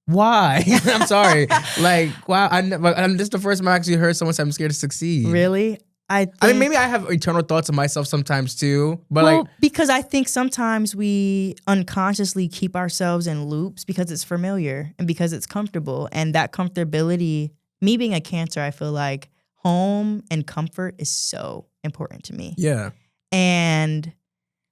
why? I'm sorry. Like, wow. This is the first time I actually heard someone say I'm scared to succeed. Really? I mean, maybe I have eternal thoughts of myself sometimes too, but well, like, because I think sometimes we unconsciously keep ourselves in loops because it's familiar and because it's comfortable. And that comfortability, me being a Cancer, I feel like home and comfort is so important to me. yeah. And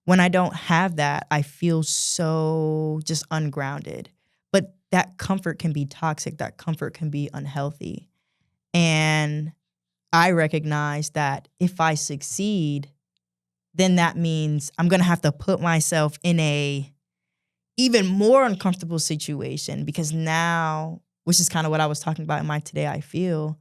when I don't have that, I feel so just ungrounded. But that comfort can be toxic. That comfort can be unhealthy. And I recognize that if I succeed, then that means I'm going to have to put myself in a even more uncomfortable situation, because now, which is kind of what I was talking about in my Today I Feel,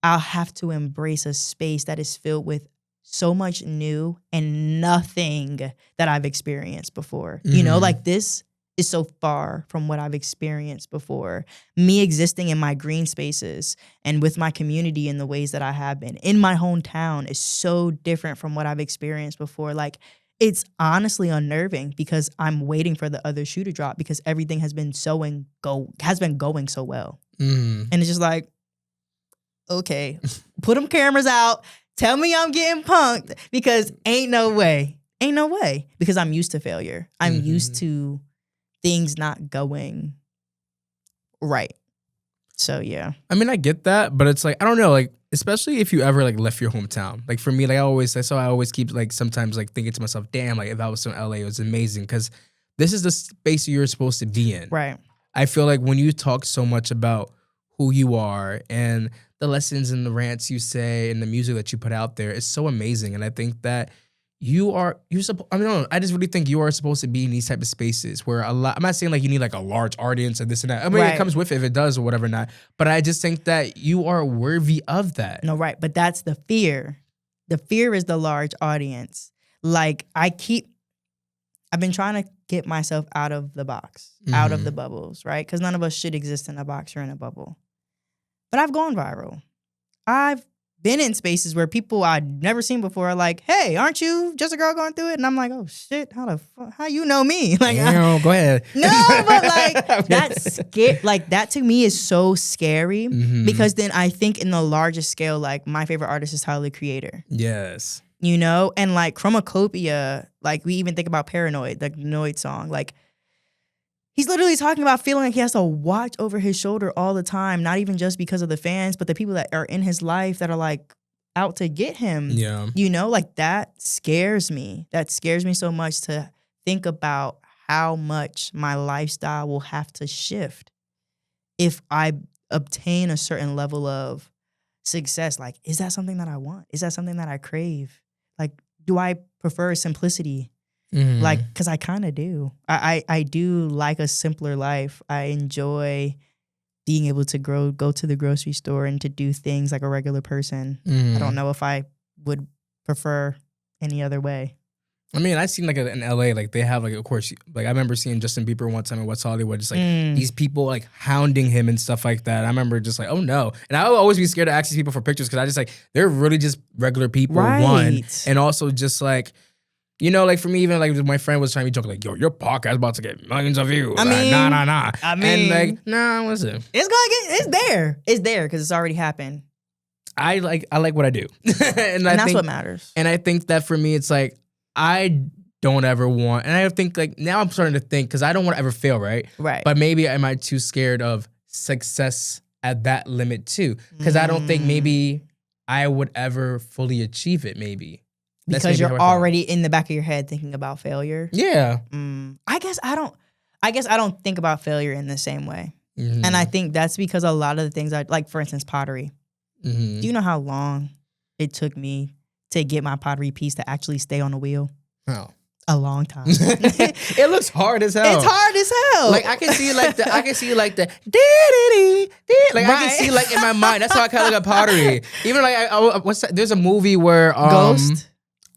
I'll have to embrace a space that is filled with so much new and nothing that I've experienced before. You know, like, this is so far from what I've experienced before. Me existing in my green spaces and with my community in the ways that I have been in my hometown is so different from what I've experienced before. Like, it's honestly unnerving, because I'm waiting for the other shoe to drop, because everything has been going so well. And it's just like, okay, put them cameras out. Tell me I'm getting punked, because ain't no way, because I'm used to failure. I'm used to things not going right. So yeah. I mean, I get that, but it's like, I don't know, like, especially if you ever like left your hometown. Like, for me, like, I always keep like sometimes like thinking to myself, damn, like, if I was from LA, it was amazing, because this is the space you're supposed to be in. Right. I feel like when you talk so much about who you are and the lessons and the rants you say and the music that you put out there, it's so amazing. And I think that I just really think you are supposed to be in these type of spaces where I'm not saying like you need like a large audience and this and that. I mean, Right. it comes with it if it does or whatever not. But I just think that you are worthy of that. No, right. But that's the fear. The fear is the large audience. Like, I've been trying to get myself out of the box, out of the bubbles, right? Because none of us should exist in a box or in a bubble. But I've gone viral. I've been in spaces where people I'd never seen before are like, "Hey, aren't you just a girl going through it?" And I'm like, "Oh shit, how you know me?" Like, Go ahead. no, but like that to me is so scary, because then I think in the largest scale, like, my favorite artist is Tyler, the Creator. Yes. You know, and like Chromacopia, like, we even think about Paranoid, the Noid song, like, he's literally talking about feeling like he has to watch over his shoulder all the time, not even just because of the fans, but the people that are in his life that are like out to get him. Yeah. You know, like, that scares me. That scares me so much, to think about how much my lifestyle will have to shift if I obtain a certain level of success, like, is that something that I want? Is that something that I crave? Like, do I prefer simplicity? Like, because I kind of do. I do like a simpler life. I enjoy being able to go to the grocery store and to do things like a regular person. I don't know if I would prefer any other way. I mean, I seen like in LA, like they have like, of course, like I remember seeing Justin Bieber one time in West Hollywood, just like these people like hounding him and stuff like that. I remember just like, oh no. And I would always be scared to ask these people for pictures because I just like, they're really just regular people, one. And also just like, you know, like for me, even like my friend was trying to be joking, like, yo, your podcast about to get millions of views. I mean, nah. I mean, and like, nah, listen. It's there. It's there because it's already happened. I like what I do. and that's what matters. And I think that for me, it's like, I don't ever want, and I think like now I'm starting to think, because I don't want to ever fail, right? Right. But maybe am I too scared of success at that limit too? Because I don't think maybe I would ever fully achieve it, maybe. Because you're already in the back of your head thinking about failure. Yeah. I guess I don't think about failure in the same way. And I think that's because a lot of the things like, for instance, pottery. Do you know how long it took me to get my pottery piece to actually stay on the wheel? Oh. A long time. It looks hard as hell. It's hard as hell. Like I can see like the like I can see like in my mind. That's how I kind of look at pottery. Even like there's a movie where Ghost.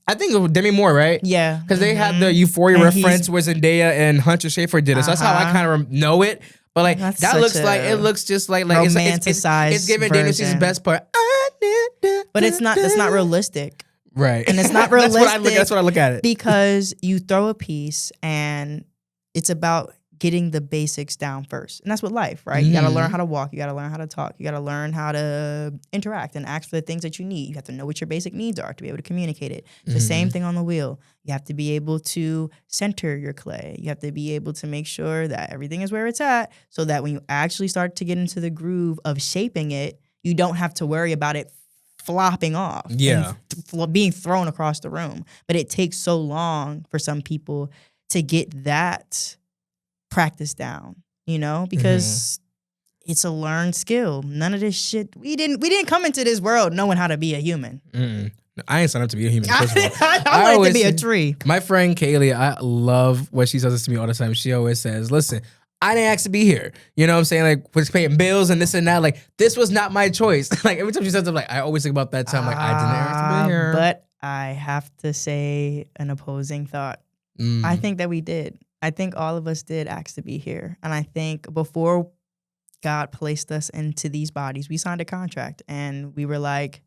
I think it was Demi Moore, right? Yeah. Because they had the Euphoria reference where Zendaya and Hunter Schafer did it. So that's how I kind of know it. But like that looks like it looks just like romanticized. It's giving Daniel Caesar's best part. But it's not. That's not realistic. Right. And it's not realistic. That's what I look at it. Because you throw a piece and it's about getting the basics down first. And that's what life, right? You got to learn how to walk. You got to learn how to talk. You got to learn how to interact and ask for the things that you need. You have to know what your basic needs are to be able to communicate it. It's the same thing on the wheel. You have to be able to center your clay. You have to be able to make sure that everything is where it's at so that when you actually start to get into the groove of shaping it, you don't have to worry about it flopping off, and being thrown across the room. But it takes so long for some people to get that practice down, you know, because it's a learned skill. None of this shit. We didn't come into this world knowing how to be a human. I ain't signed up to be a human. First of all. I wanted to be a tree. My friend Kaylee, I love what she says this to me all the time. She always says, "Listen, I didn't ask to be here." You know what I'm saying? Like, was paying bills and this and that. Like, this was not my choice. Like, every time she says something, like, I always think about that time. Like, I didn't ask to be here. But I have to say an opposing thought. I think that we did. I think all of us did ask to be here. And I think before God placed us into these bodies, we signed a contract and we were like,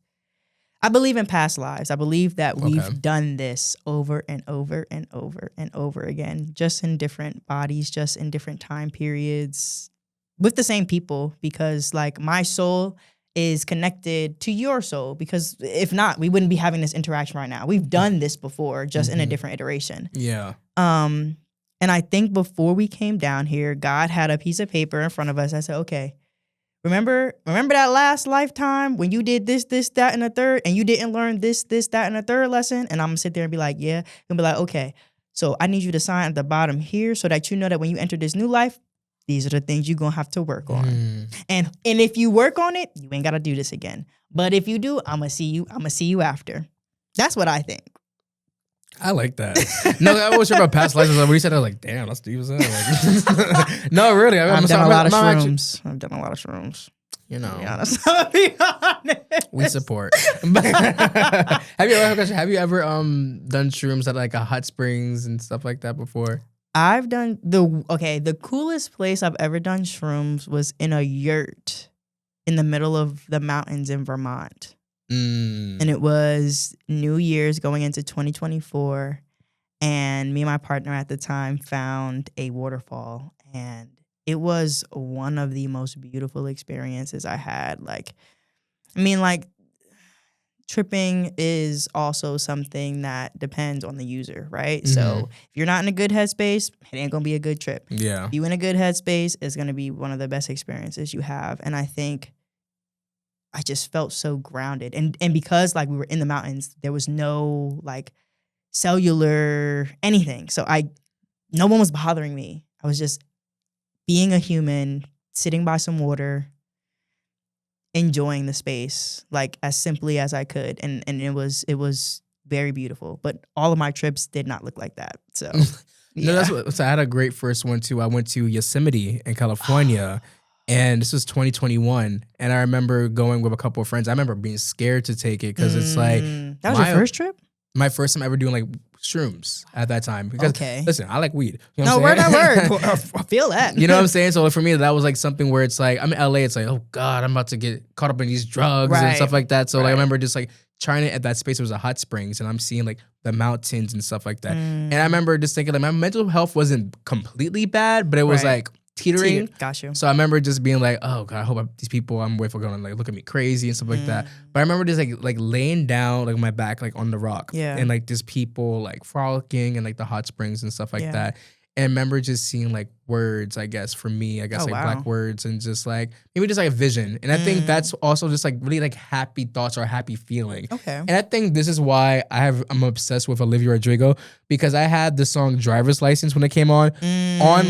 I believe in past lives. I believe that we've done this over and over and over and over again, just in different bodies, just in different time periods, with the same people, because like my soul is connected to your soul, because if not, we wouldn't be having this interaction right now. We've done this before, just in a different iteration. Yeah. And I think before we came down here, God had a piece of paper in front of us. I said, okay, remember that last lifetime when you did this, that, and the third, and you didn't learn this, that, and the third lesson? And I'm going to sit there and be like, yeah. And be like, okay, so I need you to sign at the bottom here so that you know that when you enter this new life, these are the things you're going to have to work on. And if you work on it, you ain't got to do this again. But if you do, I'm going to see you after. That's what I think. I like that. No, I was sure about past lives. When you said, I was like, damn, that's deep as hell. Like, no, really. I've done a lot of shrooms. You know. To be honest. We support. Have you ever done shrooms at like a hot springs and stuff like that before? I've done the coolest place I've ever done shrooms was in a yurt in the middle of the mountains in Vermont. And it was New Year's going into 2024. And me and my partner at the time found a waterfall. And it was one of the most beautiful experiences I had. Like, tripping is also something that depends on the user, right? So if you're not in a good headspace, it ain't going to be a good trip. Yeah. If you're in a good headspace, it's going to be one of the best experiences you have. And I think I just felt so grounded. And because like we were in the mountains, there was no like cellular anything. So no one was bothering me. I was just being a human, sitting by some water, enjoying the space like as simply as I could, and it was very beautiful. But all of my trips did not look like that. So No, so I had a great first one too. I went to Yosemite in California, and this was 2021. And I remember going with a couple of friends. I remember being scared to take it because it's like that was your first trip. My first time ever doing like shrooms at that time. Because listen, I like weed. You know word. I feel that. You know what I'm saying? So for me, that was like something where it's like, I'm in LA, it's like, oh God, I'm about to get caught up in these drugs and stuff like that. So like I remember just like trying it at that space. It was a hot springs and I'm seeing like the mountains and stuff like that. And I remember just thinking like my mental health wasn't completely bad, but it was like teetering. Got you. So I remember just being like, oh God, I hope these people I'm with are gonna like look at me crazy and stuff like that. But I remember just like laying down like my back like on the rock. And like just people like frolicking and like the hot springs and stuff like that. And I remember just seeing like words, I guess, for me, I guess black words and just like maybe just like a vision. And I think that's also just like really like happy thoughts or a happy feeling. And I think this is why I'm obsessed with Olivia Rodrigo, because I had the song Driver's License when it came on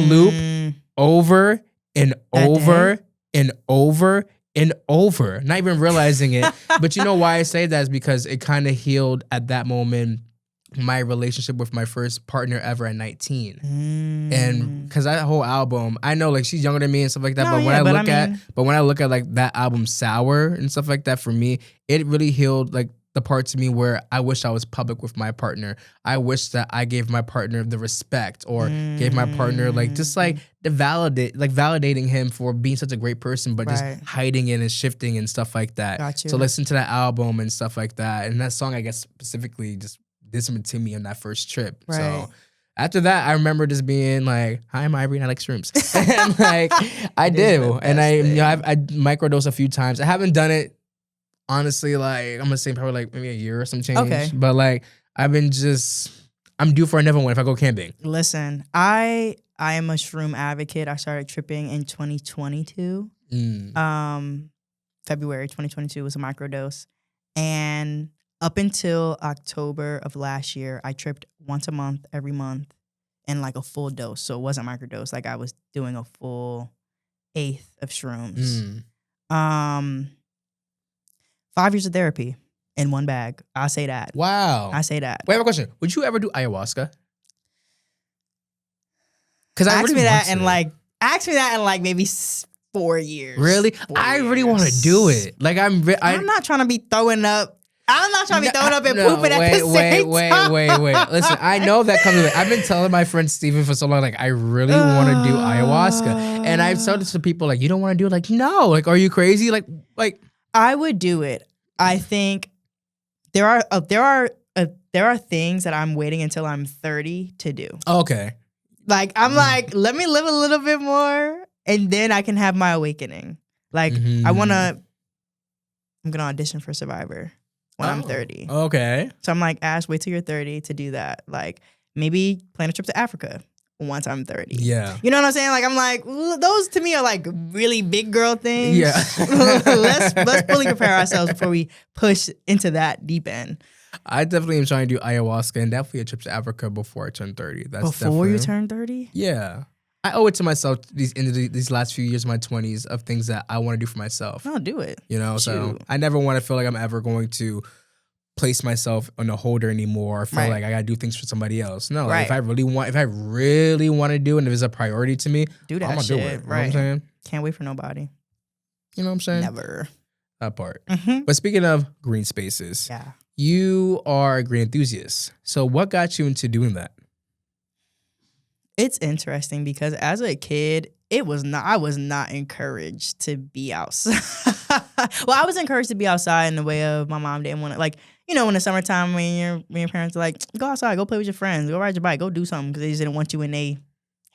loop over and over and over and over, not even realizing it. But you know why I say that is because it kind of healed at that moment my relationship with my first partner ever at 19. And because that whole album, I know like she's younger than me and stuff like that, but when I look at like that album Sour and stuff like that, for me, it really healed like the parts of me where I wish I was public with my partner. I wish that I gave my partner the respect or gave my partner like just like validating him for being such a great person, but just hiding it and shifting and stuff like that. So listen to that album and stuff like that. And that song, I guess specifically just did something to me on that first trip. So after that, I remember just being like, hi, I'm Ivory and I like shrooms. And like I do. And I microdose a few times. I haven't done it honestly, like, I'm gonna say probably like maybe a year or some change. But like, I'm due for another one if I go camping. Listen, I am a shroom advocate. I started tripping in 2022. February 2022 was a microdose. And up until October of last year, I tripped once a month, every month, and like a full dose. So it wasn't microdose. Like I was doing a full eighth of shrooms. 5 years of therapy in one bag. I say that. Wow. I say that. Wait, I have a question. Would you ever do ayahuasca? Because ask me that in like maybe 4 years. Really? I really want to do it. Like I'm not trying to be throwing up. I'm not trying to be throwing up and pooping at the same time. Wait. Listen, I know that comes with it. I've been telling my friend Steven for so long, like, I really want to do ayahuasca. And I've told this to people, like, you don't want to do it? Like, no. Like, are you crazy? Like. I would do it. I think there are things that I'm waiting until I'm 30 to do. Okay. Like, I'm like, let me live a little bit more and then I can have my awakening. Like, I'm going to audition for Survivor when I'm 30. Okay. So I'm like, Ash, wait till you're 30 to do that. Like, maybe plan a trip to Africa once I'm 30. Yeah. You know what I'm saying? Like, I'm like, those to me are like really big girl things. Yeah. let's fully prepare ourselves before we push into that deep end. I definitely am trying to do ayahuasca and definitely a trip to Africa before I turn 30. Before you turn 30? Yeah. I owe it to myself these last few years of my 20s of things that I want to do for myself. I'll do it. You know, so I never want to feel like I'm ever going to place myself on a holder anymore or feel like I gotta do things for somebody else. No, like if I really want to do it and if it's a priority to me, do that. I'm gonna shit. do it. You know what I'm saying? Can't wait for nobody. You know what I'm saying? Never. That part. But speaking of green spaces, you are a green enthusiast. So what got you into doing that? It's interesting because as a kid, I was not encouraged to be outside. Well, I was encouraged to be outside in the way of my mom didn't want to, like, you know, in the summertime when your parents are like, go outside, go play with your friends, go ride your bike, go do something, because they just didn't want you in their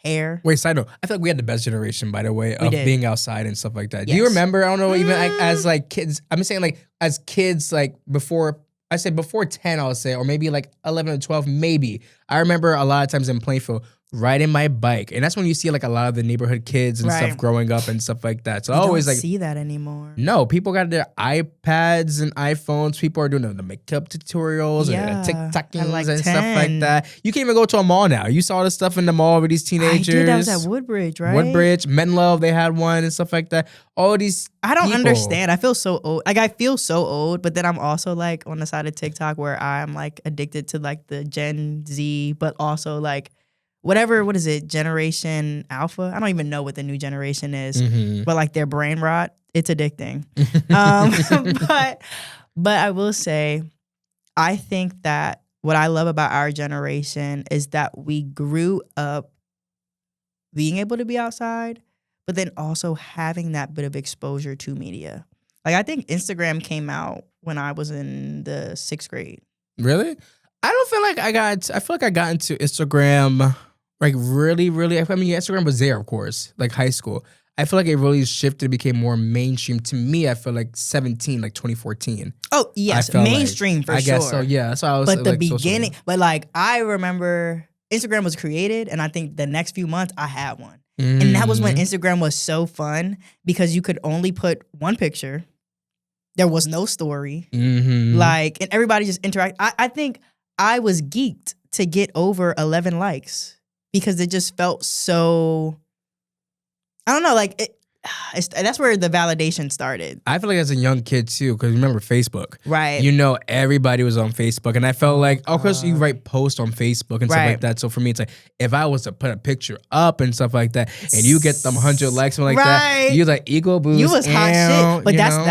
hair. Wait, side note, I feel like we had the best generation, by the way, of being outside and stuff like that. Yes. Do you remember, I don't know, even like, as like kids, I'm saying like as kids, like before 10, I would say, or maybe like 11 or 12, maybe. I remember a lot of times in Plainfield, riding my bike. And that's when you see like a lot of the neighborhood kids and stuff Right. growing up and stuff like that. So You I always don't like, see that anymore. no, people got their iPads and iPhones. People are doing the makeup tutorials Yeah, and TikTokings at like and stuff like 10. that. You can't even go to a mall now. You saw the stuff in the mall with these I teenagers. did. That was at Woodbridge, right? Woodbridge, Men Love, they had one and stuff like that. All these I don't people. understand. I feel so old. Like I feel so old, but then I'm also like on the side of TikTok where I'm like addicted to like the Gen Z, but also like what is it? Generation Alpha? I don't even know what the new generation is, but like their brain rot, it's addicting. But I will say, I think that what I love about our generation is that we grew up being able to be outside, but then also having that bit of exposure to media. Like I think Instagram came out when I was in the 6th grade. Really? I don't feel like I feel like I got into Instagram like really. I mean, Instagram was there, of course, like high school. I feel like it really shifted, became more mainstream to me. I feel like 17, like 2014. Oh, yes, felt mainstream like, for I sure. guess so, yeah. That's why I was But the like, beginning, but like I remember Instagram was created, and I think the next few months I had one. And that was when Instagram was so fun because you could only put one picture. There was no story. Like, and everybody just interact. I think I was geeked to get over 11 likes because it just felt so, I don't know, like that's where the validation started. I feel like as a young kid too, because remember Facebook, Right. You know, everybody was on Facebook, and I felt like, of course, you write posts on Facebook and stuff Right. like that. So for me, it's like if I was to put a picture up and stuff like that, and you get them 100 likes and like that, you like ego boost. You was hot shit, but know?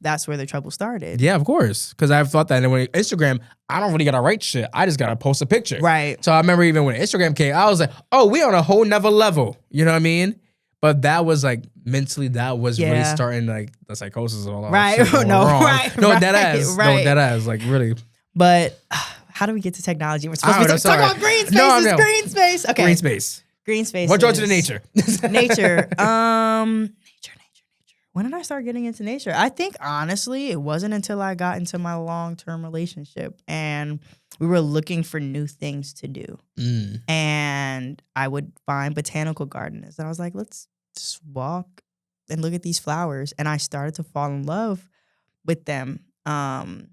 that's where the trouble started. Yeah, of course, because I've thought that. And when Instagram, I don't really gotta write shit. I just gotta post a picture. Right. So I remember even when Instagram came, I was like, oh, we on a whole nother level. You know what I mean? But that was like mentally, that was really starting like the psychosis of all that Right. shit going wrong. That ass, like really. But how do we get to technology? We're supposed to be talking about green spaces. No. Green space. Okay. Green space. Green space. What draws you to nature? Nature. Nature. When did I start getting into nature? I think honestly, it wasn't until I got into my long-term relationship and we were looking for new things to do. And I would find botanical gardens. And I was like, let's just walk and look at these flowers. And I started to fall in love with them. And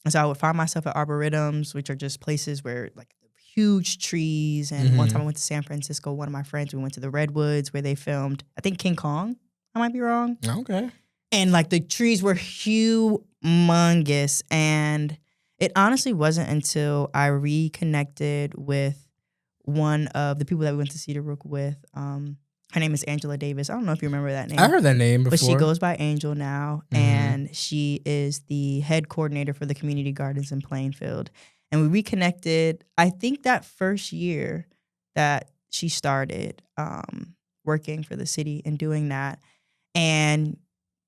so I would find myself at arboretums, which are just places where like huge trees. And one time I went to San Francisco, one of my friends, we went to the Redwoods where they filmed, I think King Kong. I might be wrong. Okay. And like the trees were humongous. And it honestly wasn't until I reconnected with one of the people that we went to Cedar Brook with. Her name is Angela Davis. I don't know if you remember that name. I heard that name before. But she goes by Angel now. And she is the head coordinator for the community gardens in Plainfield. And we reconnected, I think that first year that she started working for the city and doing that. And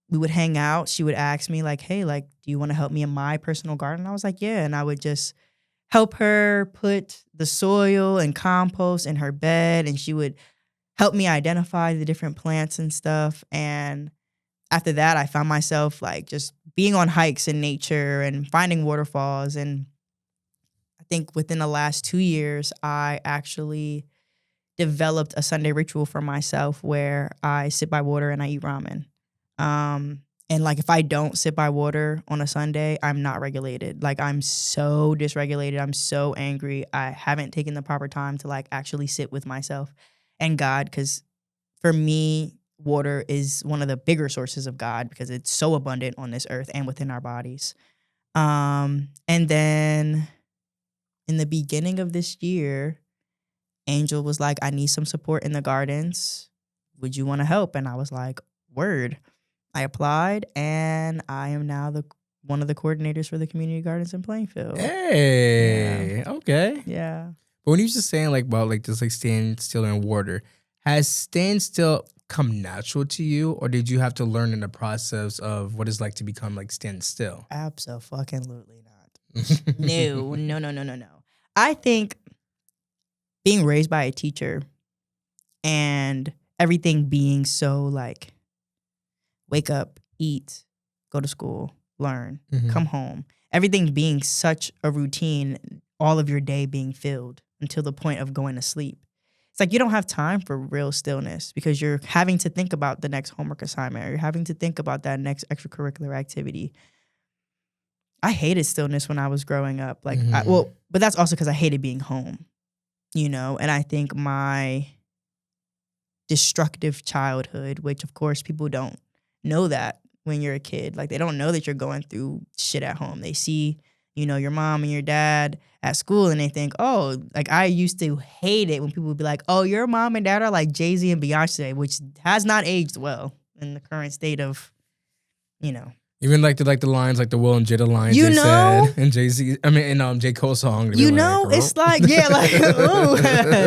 we would hang out. She would ask me like, hey, like, do you want to help me in my personal garden? I was like, yeah. And I would just help her put the soil and compost in her bed. And she would help me identify the different plants and stuff. And after that, I found myself like just being on hikes in nature and finding waterfalls. And I think within the last 2 years, I actually developed a Sunday ritual for myself where I sit by water and I eat ramen. And like if I don't sit by water on a Sunday, I'm not regulated. Like I'm so dysregulated. I'm so angry. I haven't taken the proper time to like actually sit with myself and God, because for me, water is one of the bigger sources of God because it's so abundant on this earth and within our bodies. And then in the beginning of this year, Angel was like, I need some support in the gardens. Would you want to help? And I was like, word. I applied, and I am now one of the coordinators for the community gardens in Plainfield. Hey, okay. Yeah. But when you just saying like about like just like staying still in water, has staying still come natural to you, or did you have to learn in the process of what it's like to become like stand still? Absolutely not. No. I think being raised by a teacher and everything being so like wake up, eat, go to school, learn, come home. Everything being such a routine, all of your day being filled until the point of going to sleep. it's like you don't have time for real stillness because you're having to think about the next homework assignment, or you're having to think about that next extracurricular activity. I hated stillness when I was growing up. Like, but that's also because I hated being home, and I think my destructive childhood, which of course people don't know that when you're a kid, like they don't know that you're going through shit at home. They see, your mom and your dad at school and they think, oh, like I used to hate it when people would be like, oh, your mom and dad are like Jay-Z and Beyonce, which has not aged well in the current state of, Even like the lines, like the Will and Jada lines You they know? said in Jay-Z, J. Cole song. It's like, yeah, like, ooh,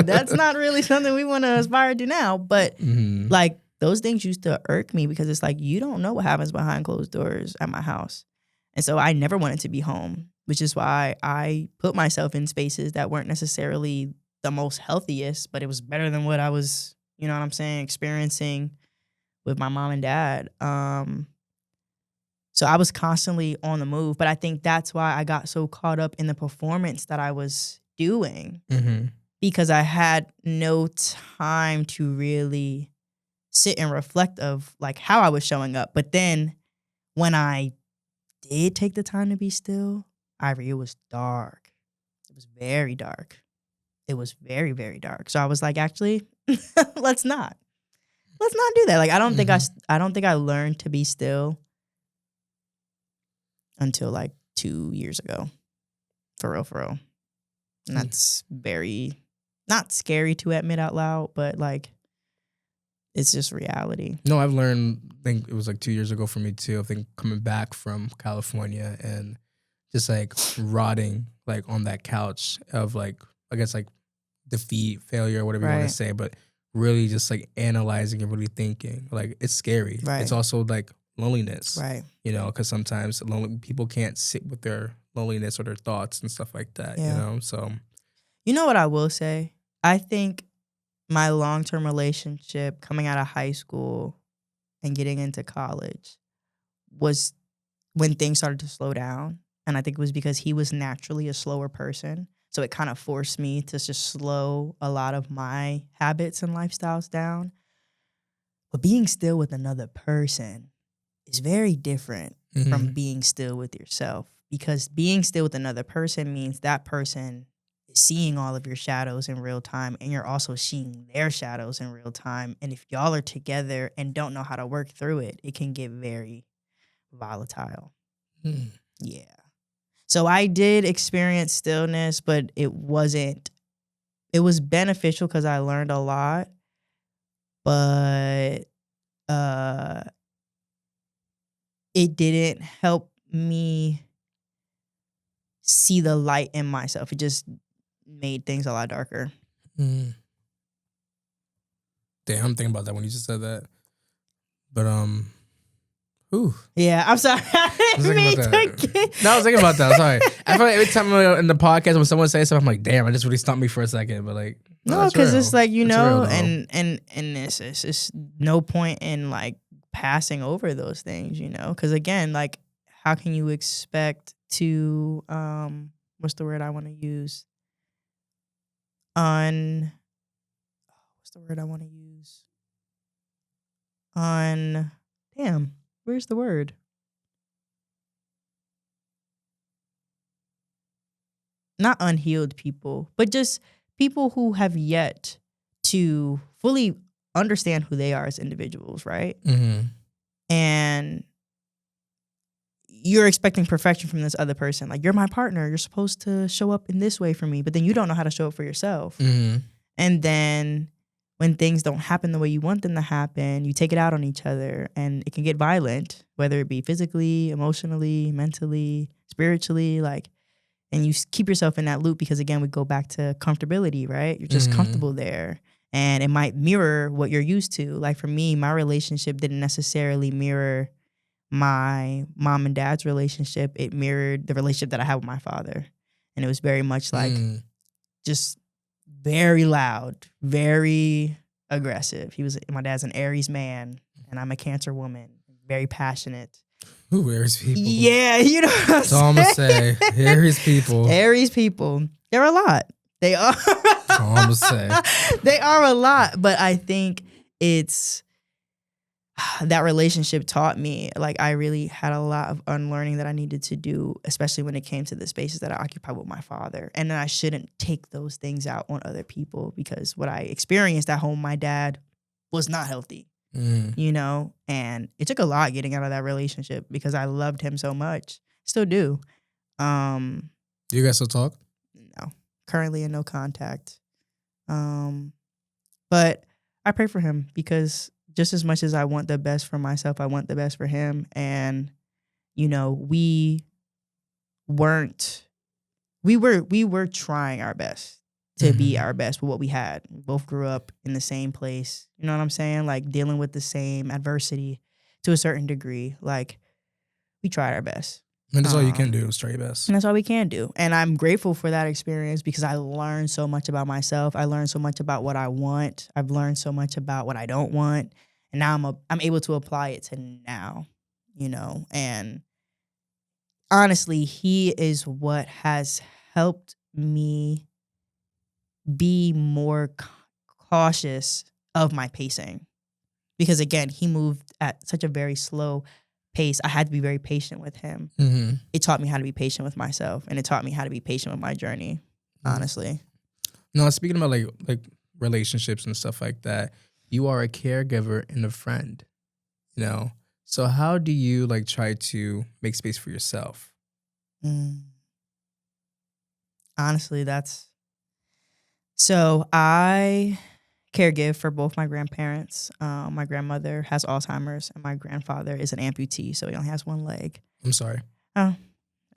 that's not really something we want to aspire to now. But like those things used to irk me because it's like, you don't know what happens behind closed doors at my house. And so I never wanted to be home, which is why I put myself in spaces that weren't necessarily the most healthiest, but it was better than what I was, experiencing with my mom and dad. So I was constantly on the move, but I think that's why I got so caught up in the performance that I was doing because I had no time to really sit and reflect of like how I was showing up. But then when I did take the time to be still, Ivory, it was dark. It was very dark. It was very, very dark. So I was like, actually, let's not do that. Like, I don't think I learned to be still until like 2 years ago, for real. And that's very not scary to admit out loud, but like, it's just reality. No, I've learned, I think it was like 2 years ago for me too. I think coming back from California and just like rotting like on that couch of like, I guess like defeat, failure, whatever you want to say, but really just like analyzing and really thinking. Like it's scary. Right. It's also like loneliness. Right. Because sometimes people can't sit with their loneliness or their thoughts and stuff like that, so. You know what I will say? I think my long-term relationship coming out of high school and getting into college was when things started to slow down. And I think it was because he was naturally a slower person. So it kind of forced me to just slow a lot of my habits and lifestyles down. But being still with another person is very different from being still with yourself, because being still with another person means that person is seeing all of your shadows in real time, and you're also seeing their shadows in real time. And if y'all are together and don't know how to work through it, it can get very volatile. Yeah. So I did experience stillness, but it was beneficial because I learned a lot, but it didn't help me see the light in myself. It just made things a lot darker. Damn, I'm thinking about that when you just said that. But yeah, I'm sorry. No, I was thinking about that. I'm sorry. I feel like every time in the podcast when someone says something, I'm like, damn, it just really stumped me for a second. But like, no, because it's like it's real, and this is just no point in like passing over those things, because again, like, how can you expect to what's the word I want to use? Damn, where's the word? Not unhealed people, but just people who have yet to fully understand who they are as individuals, right? And you're expecting perfection from this other person. Like, you're my partner. You're supposed to show up in this way for me, but then you don't know how to show up for yourself. And then when things don't happen the way you want them to happen, you take it out on each other, and it can get violent, whether it be physically, emotionally, mentally, spiritually, like, and you keep yourself in that loop because, again, we go back to comfortability, right? You're just comfortable there, and it might mirror what you're used to. Like, for me, my relationship didn't necessarily mirror my mom and dad's relationship. It mirrored the relationship that I had with my father, and it was very much like just very loud, very aggressive. My dad's an Aries man, and I'm a Cancer woman, very passionate. Ooh, Aries people. Yeah, you know what I'm That's all I'm going to say. Aries people. Aries people. They're a lot. They are. I'm gonna say. They are a lot, but I think it's that relationship taught me, like, I really had a lot of unlearning that I needed to do, especially when it came to the spaces that I occupied with my father. And then I shouldn't take those things out on other people, because what I experienced at home, my dad was not healthy, you know? And it took a lot getting out of that relationship because I loved him so much. Still do. Do you guys still talk? No. Currently in no contact. But I pray for him, because just as much as I want the best for myself, I want the best for him. And, you know, we were trying our best to be our best with what we had. We both grew up in the same place. You know what I'm saying? Like, dealing with the same adversity to a certain degree. Like, we tried our best. And that's all you can do, is try your best. And that's all we can do. And I'm grateful for that experience, because I learned so much about myself. I learned so much about what I want. I've learned so much about what I don't want. And now I'm able to apply it to now, you know. And honestly, he is what has helped me be more cautious of my pacing. Because again, he moved at such a very slow pace. I had to be very patient with him. It taught me how to be patient with myself, and it taught me how to be patient with my journey, honestly. No, speaking about like relationships and stuff like that, you are a caregiver and a friend, you know? So how do you like try to make space for yourself? Honestly, so I caregive for both my grandparents. My grandmother has Alzheimer's, and my grandfather is an amputee, so he only has one leg. I'm sorry. Oh,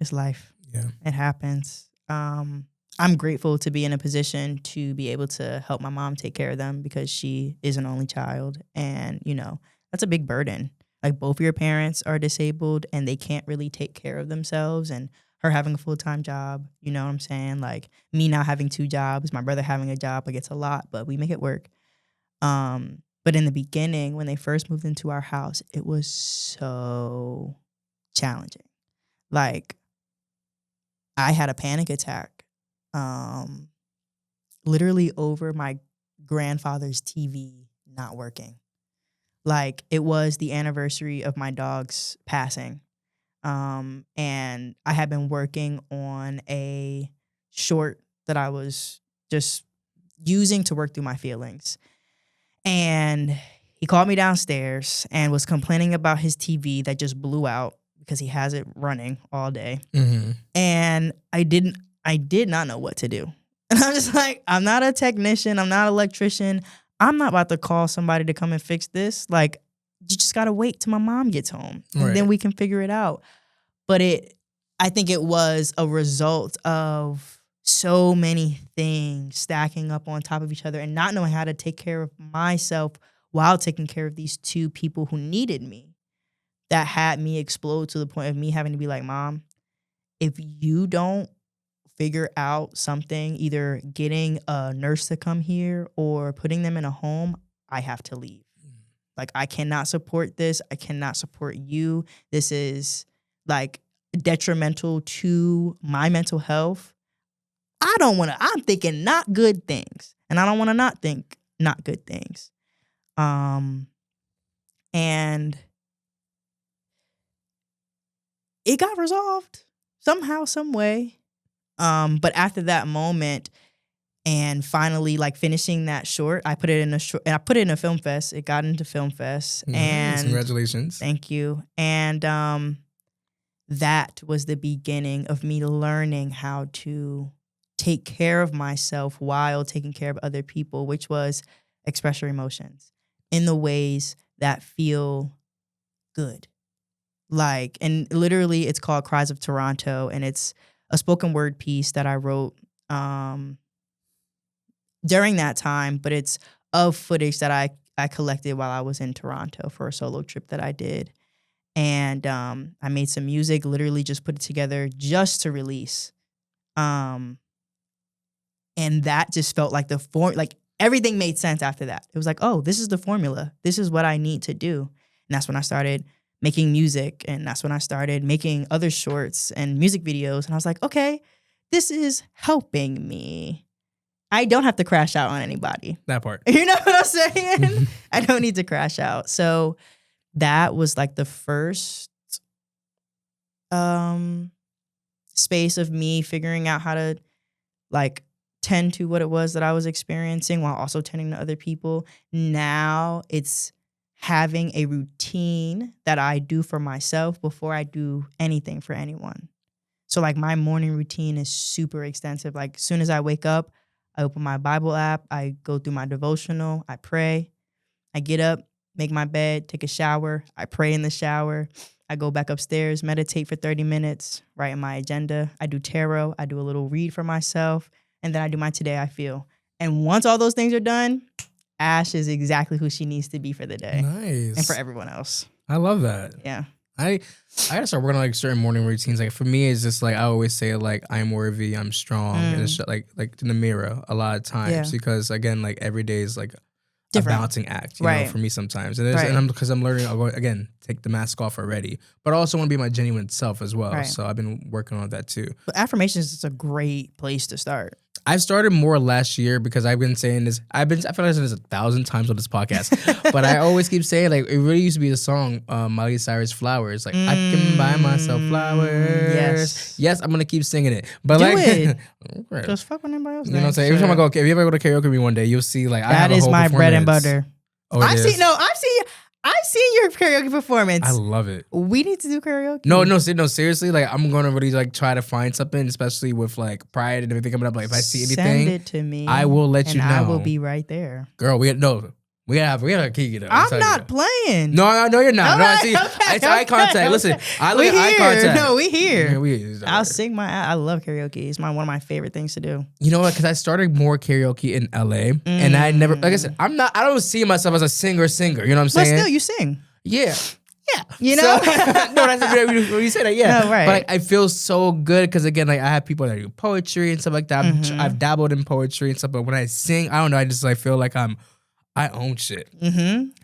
it's life. Yeah. It happens. I'm grateful to be in a position to be able to help my mom take care of them, because she is an only child. And, you know, that's a big burden. Like, both of your parents are disabled and they can't really take care of themselves. And her having a full-time job, you know what I'm saying? Like, me now having 2 jobs, my brother having a job, like, it's a lot, but we make it work. But in the beginning, when they first moved into our house, it was so challenging. Like, I had a panic attack. Literally over my grandfather's TV not working. Like, it was the anniversary of my dog's passing. And I had been working on a short that I was just using to work through my feelings. And he called me downstairs and was complaining about his TV that just blew out, because he has it running all day. And I did not know what to do. And I'm just like, I'm not a technician. I'm not an electrician. I'm not about to call somebody to come and fix this. Like, you just got to wait till my mom gets home, and then we can figure it out. But I think it was a result of so many things stacking up on top of each other, and not knowing how to take care of myself while taking care of these 2 people who needed me, that had me explode to the point of me having to be like, Mom, if you don't figure out something, either getting a nurse to come here or putting them in a home, I have to leave. Like, I cannot support this. I cannot support you. This is, like, detrimental to my mental health. I'm thinking not good things. And I don't want to not think not good things. And it got resolved somehow, some way. But after that moment, and finally, like, finishing that short, I put it in a film fest. It got into film fest. And congratulations. Thank you. And that was the beginning of me learning how to take care of myself while taking care of other people, which was express your emotions in the ways that feel good. Like, and literally it's called Cries of Toronto, and it's a spoken word piece that I wrote during that time, but it's of footage that I collected while I was in Toronto for a solo trip that I did. And I made some music, literally just put it together just to release. And that just felt like everything made sense after that. It was like, oh, this is the formula. This is what I need to do. And that's when I started making music, and that's when I started making other shorts and music videos. And I was like, okay, this is helping me. I don't have to crash out on anybody. That part. You know what I'm saying? I don't need to crash out. So that was like the first space of me figuring out how to like tend to what it was that I was experiencing while also tending to other people. Now it's having a routine that I do for myself before I do anything for anyone. So like my morning routine is super extensive. Like as soon as I wake up, I open my Bible app, I go through my devotional, I pray, I get up, make my bed, take a shower, I pray in the shower, I go back upstairs, meditate for 30 minutes, write in my agenda, I do tarot, I do a little read for myself, and then I do my Today I Feel. And once all those things are done, Ash is exactly who she needs to be for the day. Nice. And for everyone else. I love that. Yeah. I gotta start working on like certain morning routines. Like for me, it's just like I always say like I'm worthy, I'm strong, and it's just, like in the mirror a lot of times because again like every day is like different. A balancing act, you know, for me sometimes, and, and I'm learning. I'll go, again, take the mask off already, but I also want to be my genuine self as well. So I've been working on that too. But affirmations is a great place to start. I've started more last year because I've been saying this. I feel like I said this 1,000 times on this podcast, but I always keep saying like it really used to be the song Miley Cyrus "Flowers." Like I can buy myself flowers. Yes, I'm gonna keep singing it. But do like, it. Just fuck with anybody else. You know what I'm saying? Every time I go, okay, if you ever go to karaoke with me one day, you'll see like I have that a is whole my bread and performance. butter. Oh, I've seen your karaoke performance. I love it. We need to do karaoke. No, seriously. Like I'm gonna really like try to find something, especially with like Pride and everything coming up. Like if I see anything, send it to me. I will let you know. I will be right there. Girl, we gotta kick it up. I'm not playing. No, you're not. Okay, No, I see. It's eye contact. Listen, I look at eye contact. No, we here. Yeah, I'll sing I love karaoke. It's one of my favorite things to do. You know what? Because I started more karaoke in LA, and I never, like I said, I don't see myself as a singer. You know what I'm saying? But still, you sing. Yeah. You know? So, no, that's when you say that, yeah. No, right. But like, I feel so good because again, like I have people that do poetry and stuff like that. I've dabbled in poetry and stuff, but when I sing, I don't know. I just like feel like I own shit.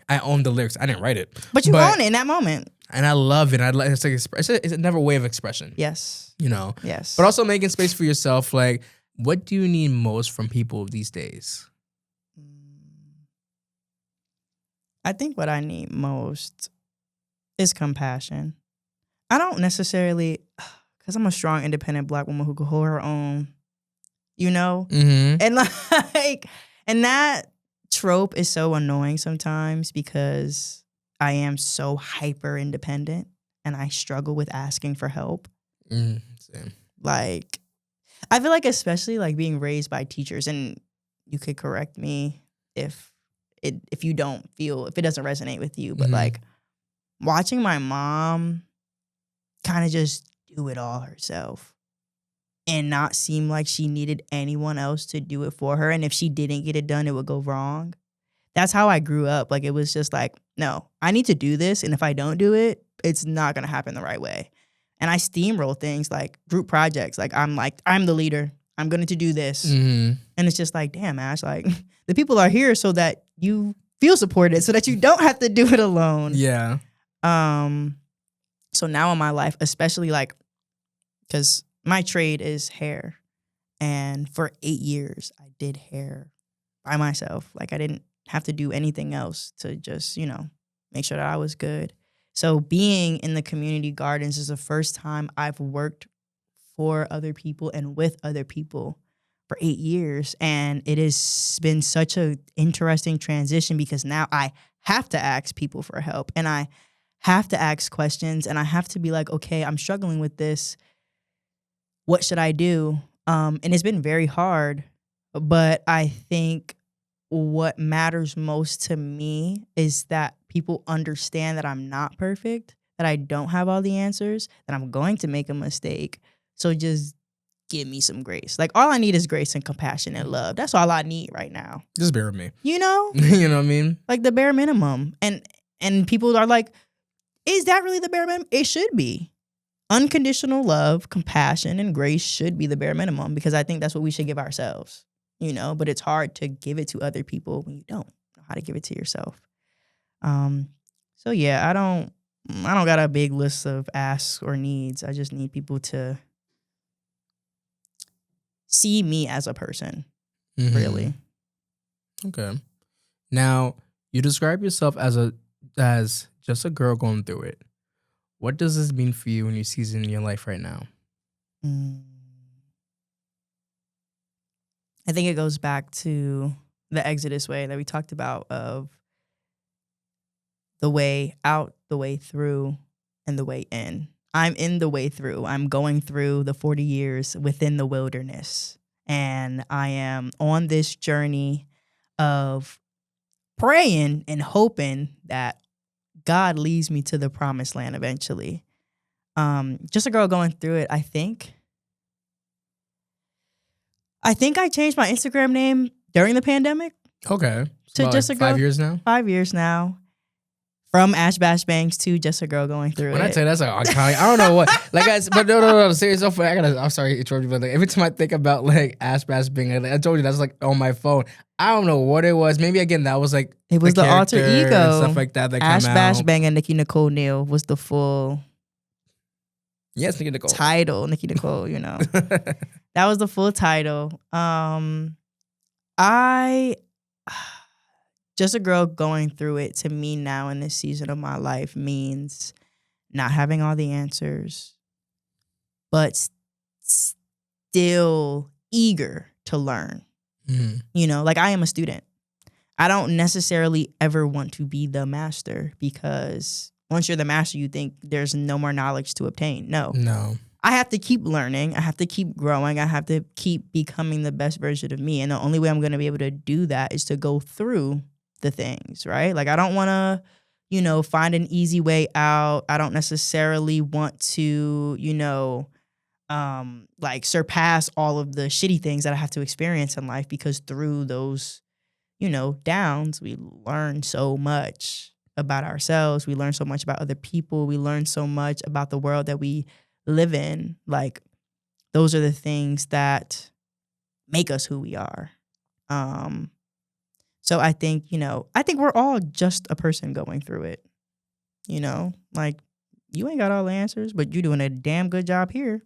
I own the lyrics. I didn't write it, but you own it in that moment, and I love it. It's like it's another way of expression. Yes, you know. Yes, but also making space for yourself. Like, what do you need most from people these days? I think what I need most is compassion. I don't necessarily, because I'm a strong, independent Black woman who can hold her own, you know, and like, and that trope is so annoying sometimes because I am so hyper independent and I struggle with asking for help. Same. Like, I feel like especially like being raised by teachers, and you could correct me if you don't feel, if it doesn't resonate with you, but like watching my mom kind of just do it all herself and not seem like she needed anyone else to do it for her. And if she didn't get it done, it would go wrong. That's how I grew up. Like, it was just like, no, I need to do this. And if I don't do it, it's not going to happen the right way. And I steamroll things like group projects. Like, I'm the leader. I'm going to do this. And it's just like, damn, Ash, like the people are here so that you feel supported, so that you don't have to do it alone. Yeah. So now in my life, especially like, because my trade is hair. And for 8 years, I did hair by myself. Like, I didn't have to do anything else to just, you know, make sure that I was good. So being in the community gardens is the first time I've worked for other people and with other people for 8 years. And it has been such an interesting transition because now I have to ask people for help and I have to ask questions and I have to be like, okay, I'm struggling with this. What should I do? And it's been very hard, but I think what matters most to me is that people understand that I'm not perfect, that I don't have all the answers, that I'm going to make a mistake. So just give me some grace. Like, all I need is grace and compassion and love. That's all I need right now. Just bear with me. You know? You know what I mean? Like the bare minimum. And people are like, is that really the bare minimum? It should be. Unconditional love, compassion, and grace should be the bare minimum because I think that's what we should give ourselves, you know? But it's hard to give it to other people when you don't know how to give it to yourself. So yeah, I don't got a big list of asks or needs. I just need people to see me as a person. Mhm. really. Okay. Now, you describe yourself as just a girl going through it. What does this mean for you in your season in your life right now? Mm. I think it goes back to the Exodus way that we talked about, of the way out, the way through, and the way in. I'm in the way through. I'm going through the 40 years within the wilderness. And I am on this journey of praying and hoping that God leads me to the promised land eventually. Just a girl going through it, I think. I think I changed my Instagram name during the pandemic Okay. It's to about just like a girl. 5 years now. 5 years now. From Ash Bash Bangs to just a girl going through When it. I tell you that's like iconic, I don't know what. Like, but no. Seriously, I'm sorry to interrupt you, but like every time I think about like Ash Bash being, like, I told you that's like on my phone. I don't know what it was. Maybe again that was like It was the alter character ego. and stuff like that Ash come Bash out. Bang and Nikki Nicole Neal was the full Yes, Nikki Nicole. title. Nikki Nicole, you know. That was the full title. I just a girl going through it, to me now in this season of my life, means not having all the answers, but still eager to learn. Mhm. You know, like I am a student. I don't necessarily ever want to be the master, because once you're the master, you think there's no more knowledge to obtain. No. I have to keep learning. I have to keep growing. I have to keep becoming the best version of me. And the only way I'm going to be able to do that is to go through the things, right? Like I don't want to, find an easy way out. I don't necessarily want to, like surpass all of the shitty things that I have to experience in life, because through those, downs, we learn so much about ourselves. We learn so much about other people. We learn so much about the world that we live in. Like those are the things that make us who we are. So I think we're all just a person going through it. Like you ain't got all the answers, but you're doing a damn good job here.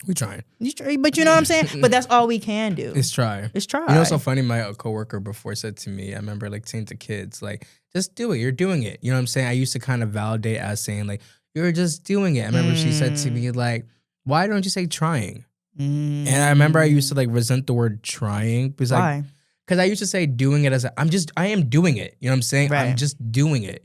We trying. But you know what I'm saying? But that's all we can do. It's try. It's try. You know what's so funny? My coworker before said to me, I remember like saying to kids, like, just do it. You're doing it. You know what I'm saying? I used to kind of validate as saying like, you're just doing it. I remember she said to me like, why don't you say trying? And I remember I used to like resent the word trying because why? Because I used to say doing it as I am doing it. You know what I'm saying? Right. I'm just doing it,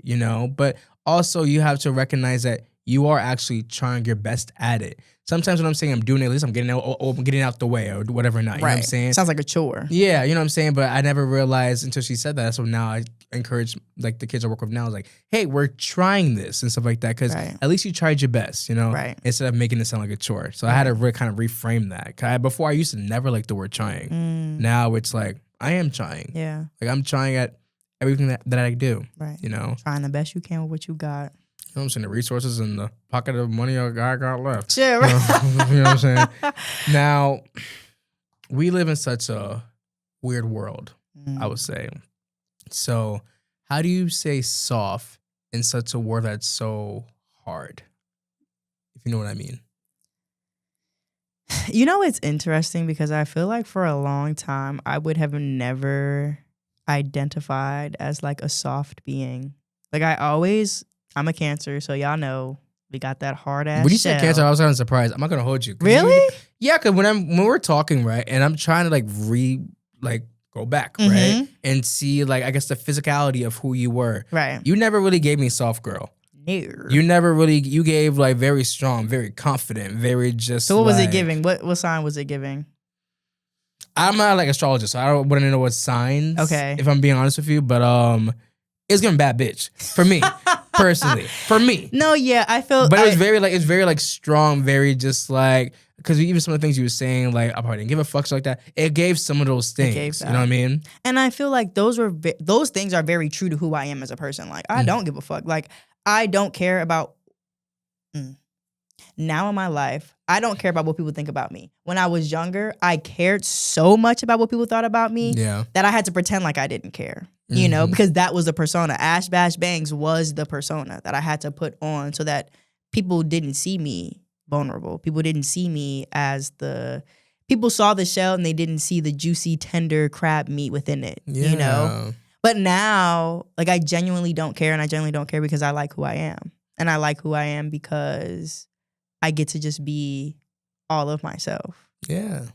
But also you have to recognize that you are actually trying your best at it. Sometimes when I'm saying I'm doing it, at least I'm getting out the way or whatever not. You know what I'm saying? Sounds like a chore. Yeah, you know what I'm saying? But I never realized until she said that. So now I encourage like the kids I work with now is like, hey, we're trying this and stuff like that. Because at least you tried your best, Right. Instead of making it sound like a chore. So I had to kind of reframe that. 'Cause before I used to never like the word trying. Now it's like, I am trying. Yeah. Like I'm trying at everything that I do. Right. Trying the best you can with what you got. You know what I'm saying? The resources and the pocket of money I got left. Sure. You know what I'm saying? Now, we live in such a weird world, I would say. So, how do you say soft in such a word that's so hard? If you know what I mean. It's interesting because I feel like for a long time, I would have never identified as like a soft being. Like I'm a Cancer, so y'all know we got that hard ass. When you said Cancer, I was kind of surprised. I'm not gonna hold you. Really? Yeah, because when we're talking, right, and I'm trying to go back, right, and see I guess the physicality of who you were. Right. You never really gave me soft girl. No. You gave very strong, very confident, very just. So what was it giving? What sign was it giving? I'm not like astrologist, so I don't want to know what signs. Okay. If I'm being honest with you, but it's giving bad bitch for me. Personally, for me. No, yeah, I feel. But it was very strong, very just because even some of the things you were saying, I probably didn't give a fuck, so like that. It gave some of those things. You know what I mean? And I feel like those things are very true to who I am as a person. Like I don't give a fuck. Like I don't care about. Now in my life, I don't care about what people think about me. When I was younger, I cared so much about what people thought about me that I had to pretend like I didn't care. Because that was the persona. Ash Bash Bangs was the persona that I had to put on so that people didn't see me vulnerable. People didn't see me as the people saw the shell and they didn't see the juicy, tender crab meat within it, Yeah. you know? But now, like, I genuinely don't care, and I genuinely don't care because I like who I am. And I like who I am because I get to just be all of myself. Yeah.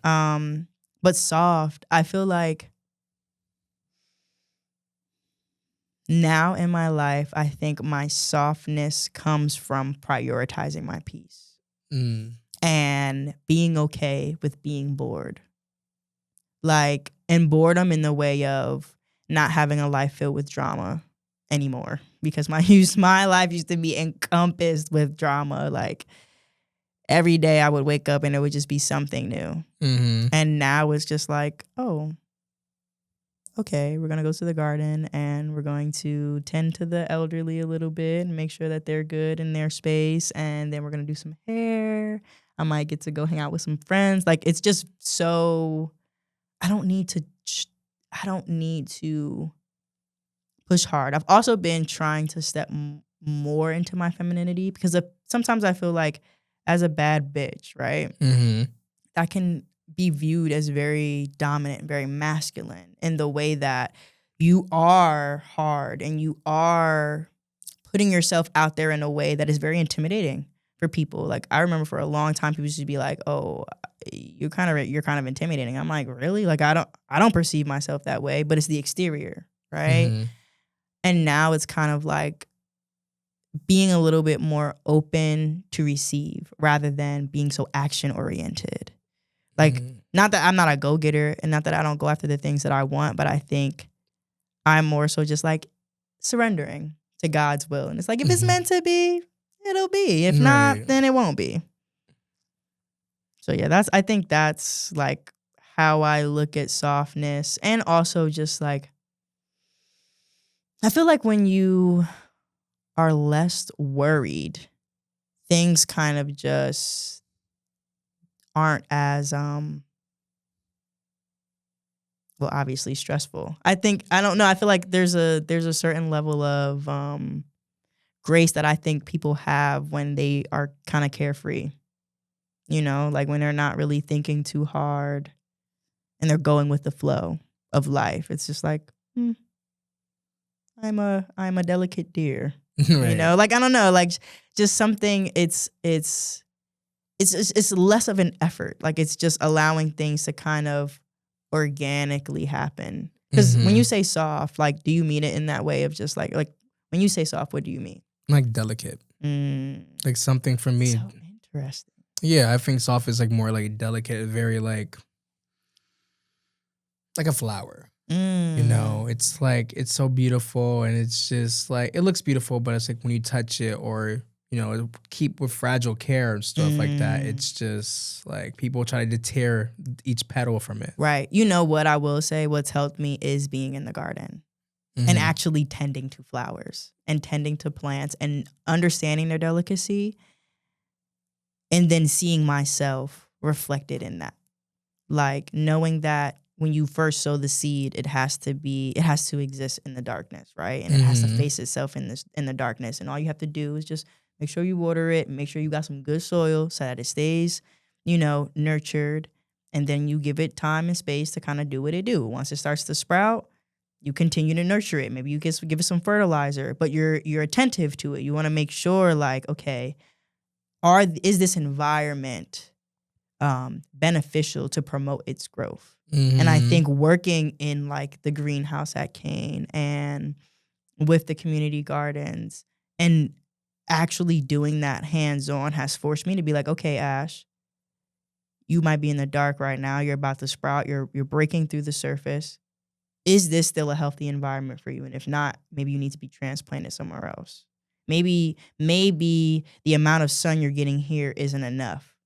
But soft, I feel like now in my life, I think my softness comes from prioritizing my peace and being okay with being bored. Like, and boredom in the way of not having a life filled with drama anymore, because my life used to be encompassed with drama. Like, every day I would wake up and it would just be something new. And now it's just like, oh, okay, we're going to go to the garden and we're going to tend to the elderly a little bit and make sure that they're good in their space. And then we're going to do some hair. I might get to go hang out with some friends. Like, it's just so, I don't need to push hard. I've also been trying to step more into my femininity, because sometimes I feel like as a bad bitch, right? I can be viewed as very dominant, very masculine in the way that you are hard and you are putting yourself out there in a way that is very intimidating for people. Like, I remember for a long time people used to be like, "Oh, you're kind of intimidating." I'm like, "Really?" Like, I don't perceive myself that way, but it's the exterior, right? And now it's kind of like being a little bit more open to receive rather than being so action oriented. Like, not that I'm not a go-getter and not that I don't go after the things that I want, but I think I'm more so just like surrendering to God's will. And it's like, if it's meant to be, it'll be. If not, then it won't be. So yeah, I think that's like how I look at softness. And also just like, I feel like when you are less worried, things kind of just aren't as obviously stressful. I don't know. I feel like there's a certain level of grace that I think people have when they are kind of carefree. You know, like when they're not really thinking too hard and they're going with the flow of life. It's just like, I'm a delicate deer. You know, like, I don't know, like just something. It's less of an effort. Like, it's just allowing things to kind of organically happen. Because when you say soft, like, do you mean it in that way of just like when you say soft, what do you mean? Like delicate. Like something for me. So interesting. Yeah, I think soft is like more like delicate, very like a flower. You know, it's like, it's so beautiful and it's just like, it looks beautiful, but it's like when you touch it or, you know, keep with fragile care and stuff like that, it's just like people try to tear each petal from it. Right. You know what I will say, what's helped me is being in the garden and actually tending to flowers and tending to plants and understanding their delicacy and then seeing myself reflected in that. Like, knowing that when you first sow the seed, it has to exist in the darkness, right? And it has to face itself in the darkness. And all you have to do is just make sure you water it, make sure you got some good soil so that it stays, you know, nurtured. And then you give it time and space to kind of do what it do. Once it starts to sprout, you continue to nurture it. Maybe you give it some fertilizer, but you're attentive to it. You want to make sure, like, okay, is this environment beneficial to promote its growth? And I think working in like the greenhouse at Kane and with the community gardens and actually doing that hands-on has forced me to be like, okay, Ash, you might be in the dark right now. You're about to sprout. You're breaking through the surface. Is this still a healthy environment for you? And if not, maybe you need to be transplanted somewhere else. Maybe the amount of sun you're getting here isn't enough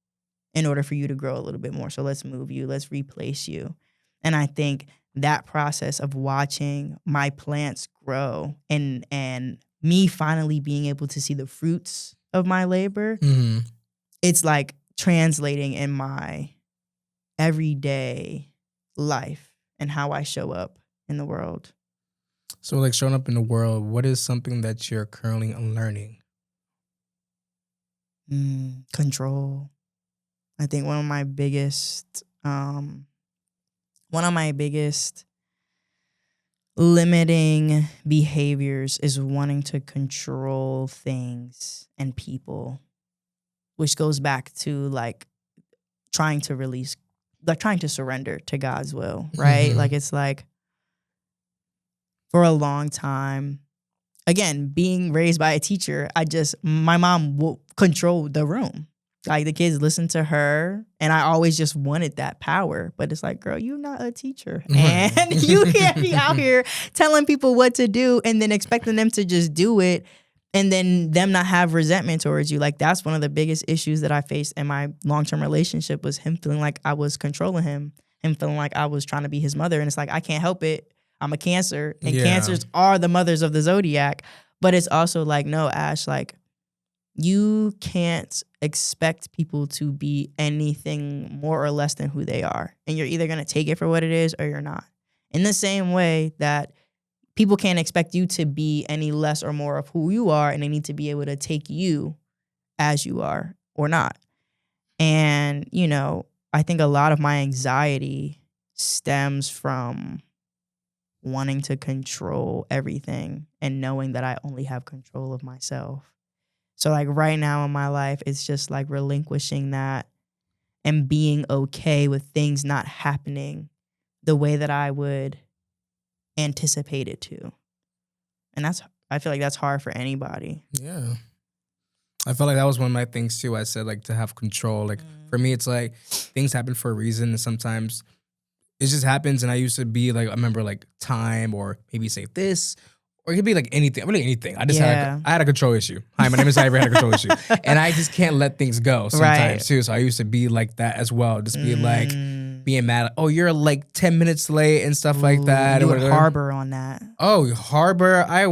in order for you to grow a little bit more. So let's move you. Let's replace you. And I think that process of watching my plants grow and me finally being able to see the fruits of my labor, it's like translating in my everyday life and how I show up in the world. So like showing up in the world, what is something that you're currently unlearning? Control. I think one of my biggest One of my biggest limiting behaviors is wanting to control things and people, which goes back to like trying to surrender to God's will, right? Mhm. Like it's like for a long time, again, being raised by a teacher, my mom will control the room. Like the kids listen to her, and I always just wanted that power. But it's like, girl, you're not a teacher, and you can't be out here telling people what to do and then expecting them to just do it, and then them not have resentment towards you. Like that's one of the biggest issues that I faced in my long-term relationship was him feeling like I was controlling him feeling like I was trying to be his mother. And it's like, I can't help it. I'm a Cancer, and Cancers are the mothers of the zodiac. But it's also like, no, Ash, like you can't expect people to be anything more or less than who they are. And you're either going to take it for what it is or you're not. In the same way that people can't expect you to be any less or more of who you are, and they need to be able to take you as you are or not. And, you know, I think a lot of my anxiety stems from wanting to control everything and knowing that I only have control of myself. So like right now in my life, it's just like relinquishing that and being okay with things not happening the way that I would anticipate it to. And I feel like that's hard for anybody. Yeah. I felt like that was one of my things too. I said like to have control. Like for me, it's like things happen for a reason, and sometimes it just happens. And I used to be like, I remember like time, or maybe say this, or it could be like anything, really anything. I had a control issue. Hi, my name is Ivory. I had a control issue, and I just can't let things go sometimes too. So I used to be like that as well. Just be like being mad. Like, oh, you're like 10 minutes late and stuff like that. You would harbor on that. Oh, harbor. I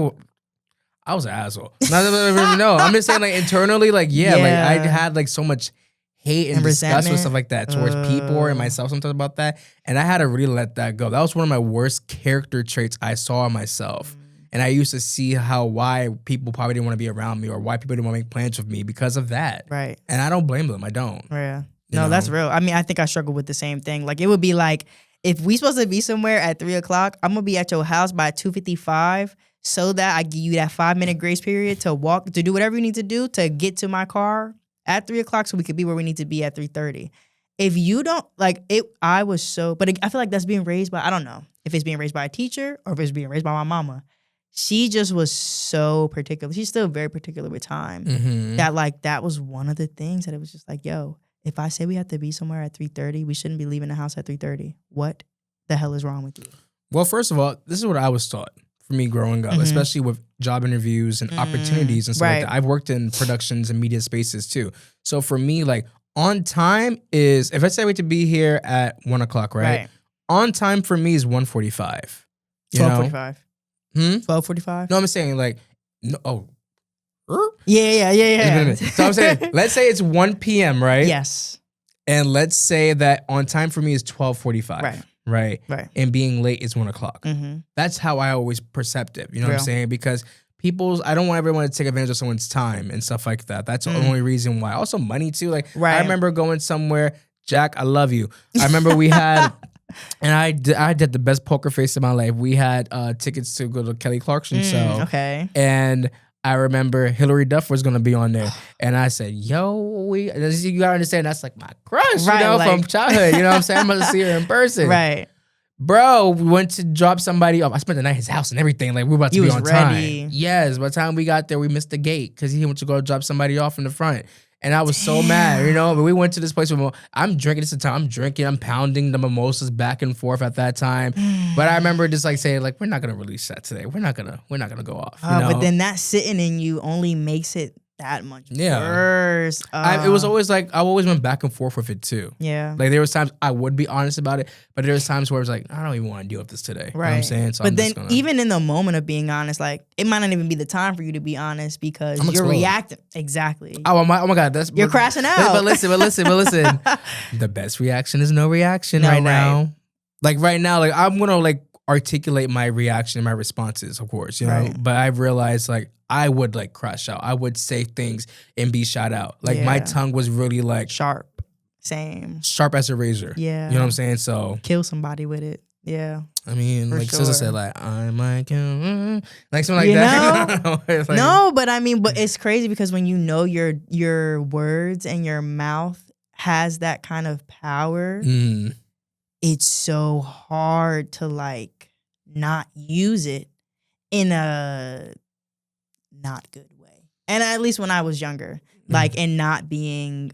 was an asshole. No, I'm just saying like internally, like like I had like so much hate and disgust with stuff like that towards people and myself sometimes about that. And I had to really let that go. That was one of my worst character traits I saw in myself. And I used to see why people probably didn't want to be around me, or why people didn't want to make plans with me because of that. Right. And I don't blame them. I don't. Yeah. No, that's real. I mean, I think I struggle with the same thing. Like it would be like, if we supposed to be somewhere at 3:00, I'm going to be at your house by 2:55 so that I give you that 5-minute grace period to walk, to do whatever you need to do to get to my car at 3:00 so we could be where we need to be at 3:30. If you don't, like it, but I feel like that's being raised by, I don't know if it's being raised by a teacher or if it's being raised by my mama. She just was so particular. She's still very particular with time. That like, that was one of the things that it was just like, yo, if I say we have to be somewhere at 3:30, we shouldn't be leaving the house at 3:30. What the hell is wrong with you? Well, first of all, this is what I was taught for me growing up, especially with job interviews and opportunities and stuff like that. I've worked in productions and media spaces too. So for me, like on time is, if I say we have to be here at 1:00, right? On time for me is 1:45. 12:45. 12:45? No, I'm saying like, no, Yeah. So I'm saying, let's say it's 1 p.m., right? Yes. And let's say that on time for me is 12:45. Right. And being late is 1:00. That's how I always perceived it. You know what I'm saying? Because I don't want everyone to take advantage of someone's time and stuff like that. That's the only reason why. Also money too. Like I remember going somewhere, Jack, I love you. I remember we had, and I did the best poker face of my life. We had tickets to go to Kelly Clarkson show. Okay. And I remember Hillary Duff was going to be on there. And I said, yo, you got to understand, that's like my crush, from childhood. You know what I'm saying? I'm going to see her in person. Right. Bro, we went to drop somebody off. I spent the night at his house and everything. Like, we were about to be on time. Yes, by the time we got there, we missed the gate because he went to go drop somebody off in the front. And I was so mad, but we went to this place where I'm drinking. This is the time I'm drinking. I'm pounding the mimosas back and forth at that time. But I remember just like saying, like, we're not gonna release that today. We're not gonna go off. But then that sitting in you only makes it that much worse. It was always like I always went back and forth with it too. Yeah. Like there was times I would be honest about it, but there was times where it was like, I don't even want to deal with this today. Right. You know what I'm saying? So but then even in the moment of being honest, like it might not even be the time for you to be honest because you're reacting. Exactly. Oh my God, you're crashing out. But listen. The best reaction is no reaction now. Like right now, like I'm gonna like articulate my reaction and my responses, of course, But I've realized like I would like crash out. I would say things and be shot out. Like my tongue was really like sharp. Same. Sharp as a razor. Yeah. You know what I'm saying? So Kill somebody with it. Yeah. I mean, For like sure. SZA said, like I might kill, like something like You that. know? It's like, No, but I mean, but it's crazy because when you know your words and your mouth has that kind of power, it's so hard to like not use it in a not good way. And at least when I was younger, like, and not being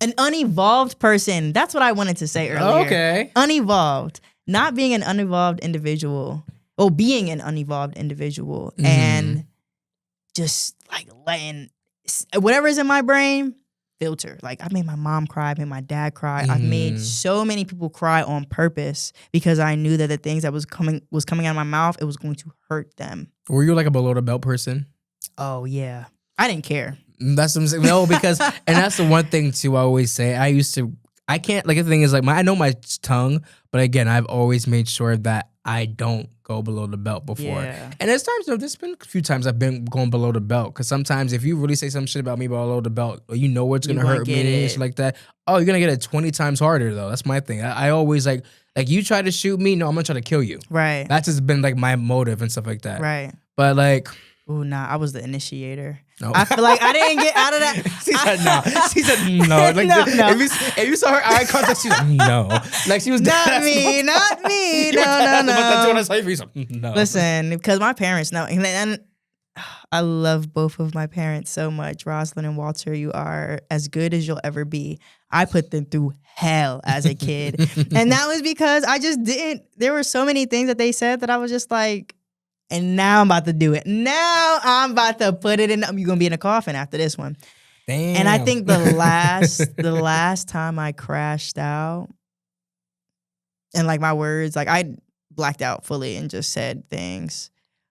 an unevolved person. That's what I wanted to say earlier. Okay. Unevolved. Not being an unevolved individual. Or being an unevolved individual. And just like letting whatever's in my brain filter. Like I made my mom cry, I made my dad cry. I've made so many people cry on purpose because I knew that the things that was coming out of my mouth, it was going to hurt them. Were you like a below the belt person? Oh yeah. I didn't care. That's what I'm saying. No, because and that's the one thing too. I always say I can't, like the thing is like I know my tongue, but again, I've always made sure that I don't go below the belt before. Yeah. And there's times, there's been a few times I've been going below the belt because sometimes if you really say some shit about me below the belt, you know what's gonna hurt me and shit like that. Oh, you're gonna get it 20 times harder though. That's my thing. I always like you try to shoot me, no, I'm gonna try to kill you. Right. That's just been like my motive and stuff like that. Right. But like, oh nah, I was the initiator. no. I feel like I didn't get out of that. She said no. She said no. Like No. If you saw her eye contact, she was like no. Like she was not me. No. No. Listen, because my parents know, and I love both of my parents so much. Rosalind and Walter, you are as good as you'll ever be. I put them through hell as a kid. And that was because I just didn't. There were so many things that they said that I was just like, and now I'm about to do it. Now I'm about to put it in. You're going to be in a coffin after this one. Damn. And I think the last time I crashed out and like my words, like I blacked out fully and just said things,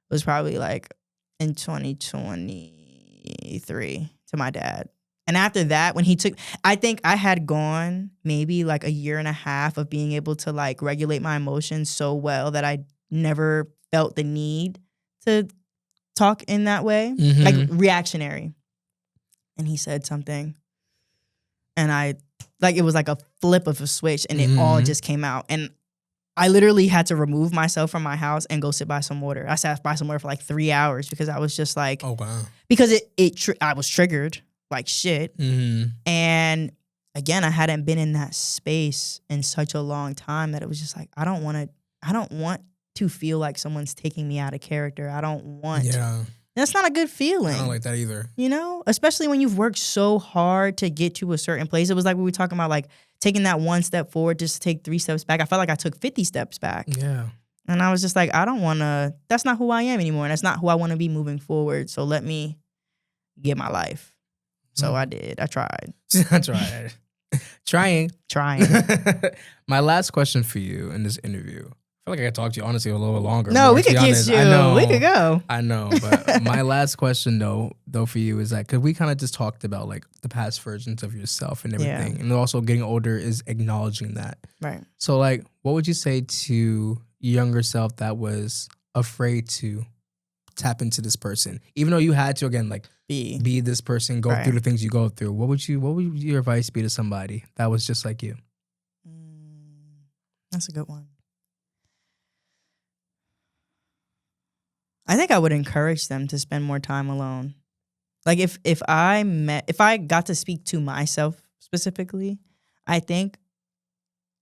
was probably like in 2023 to my dad. And after that, when he took, I think I had gone maybe like a year and a half of being able to like regulate my emotions so well that I never felt the need to talk in that way, like reactionary. And he said something, and I, like, it was like a flip of a switch, and it all just came out. And I literally had to remove myself from my house and go sit by some water. I sat by some water for like 3 hours because I was just like, oh wow, because I was triggered like shit. And again, I hadn't been in that space in such a long time that it was just like, I don't want to feel like someone's taking me out of character. I don't want. Yeah. That's not a good feeling. I don't like that either. You know, especially when you've worked so hard to get to a certain place. It was like we were talking about, like taking that one step forward just to take 3 steps back. I felt like I took 50 steps back. Yeah. And I was just like, I don't want to, that's not who I am anymore. And that's not who I want to be moving forward. So let me get my life. So I did. I tried. I tried. Trying. My last question for you in this interview. I feel like I could talk to you honestly a little longer. No, we could kiss you. I know. We could go. I know. But my last question though for you is that, because we kind of just talked about like the past versions of yourself and everything. And also getting older is acknowledging that. Right. So like, what would you say to younger self that was afraid to tap into this person? Even though you had to, again, like be this person, go through the things you go through. What would your advice be to somebody that was just like you? That's a good one. I think I would encourage them to spend more time alone. Like if I got to speak to myself specifically, I think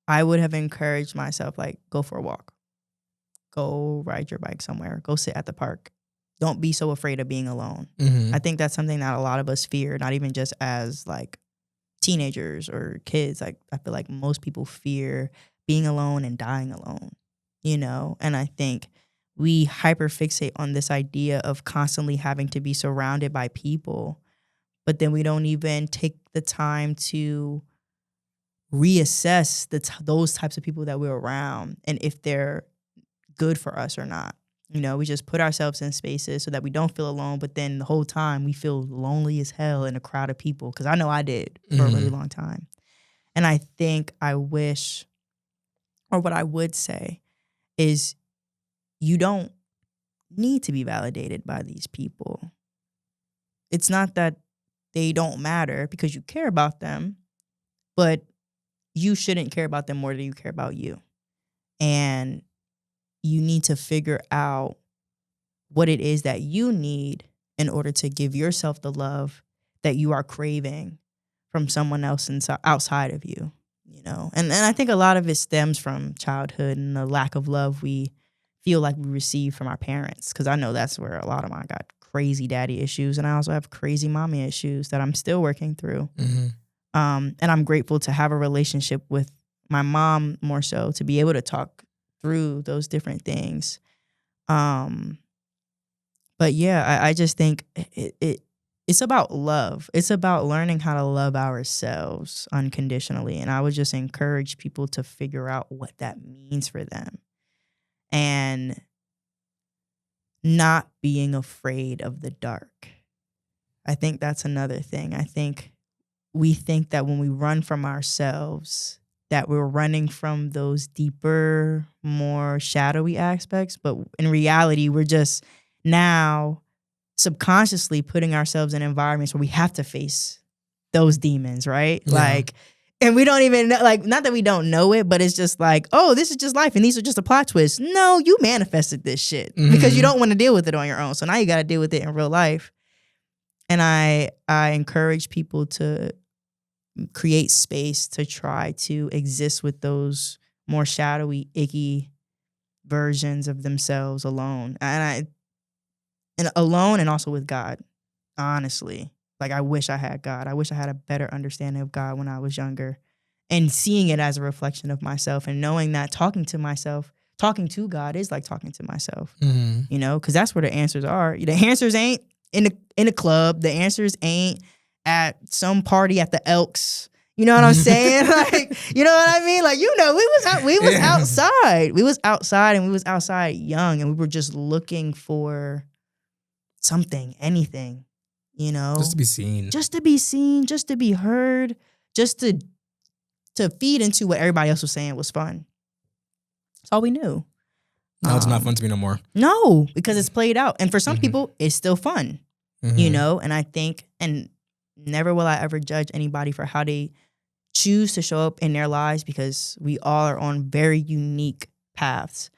I would have encouraged myself, like, go for a walk. Go ride your bike somewhere. Go sit at the park. Don't be so afraid of being alone. I think that's something that a lot of us fear, not even just as like teenagers or kids. Like I feel like most people fear being alone and dying alone, you know? And I think we hyperfixate on this idea of constantly having to be surrounded by people, but then we don't even take the time to reassess those types of people that we're around and if they're good for us or not. You know, we just put ourselves in spaces so that we don't feel alone, but then the whole time we feel lonely as hell in a crowd of people, because I know I did for a really long time. And I think what I would say is, you don't need to be validated by these people. It's not that they don't matter because you care about them, but you shouldn't care about them more than you care about you. And you need to figure out what it is that you need in order to give yourself the love that you are craving from someone else outside of you, you know? And I think a lot of it stems from childhood and the lack of love we feel like we receive from our parents. Because I know that's where a lot of mine got crazy daddy issues. And I also have crazy mommy issues that I'm still working through. Mm-hmm. And I'm grateful to have a relationship with my mom more so to be able to talk through those different things. But yeah, I just think it's about love. It's about learning how to love ourselves unconditionally. And I would just encourage people to figure out what that means for them. And not being afraid of the dark. I think that's another thing. I think we think that when we run from ourselves, that we're running from those deeper, more shadowy aspects. But in reality, we're just now subconsciously putting ourselves in environments where we have to face those demons, right? Yeah. Like, and we don't even know, like, not that we don't know it, but it's just like, oh, this is just life and these are just a plot twist. No, you manifested this shit because you don't want to deal with it on your own. So now you got to deal with it in real life. And I encourage people to create space to try to exist with those more shadowy, icky versions of themselves alone. And alone and also with God, honestly. Like, I wish I had God. I wish I had a better understanding of God when I was younger and seeing it as a reflection of myself and knowing that talking to God is like talking to myself, you know, because that's where the answers are. The answers ain't in a club. The answers ain't at some party at the Elks. You know what I'm saying? Like, you know what I mean? Like, you know, we was outside. We was outside and we was outside young and we were just looking for something, anything, you know, Just to be seen, just to be heard, just to feed into what everybody else was saying was fun. That's all we knew. Now it's not fun to me no more. No, because it's played out. And for some people, it's still fun, you know? And I think, and never will I ever judge anybody for how they choose to show up in their lives because we all are on very unique paths.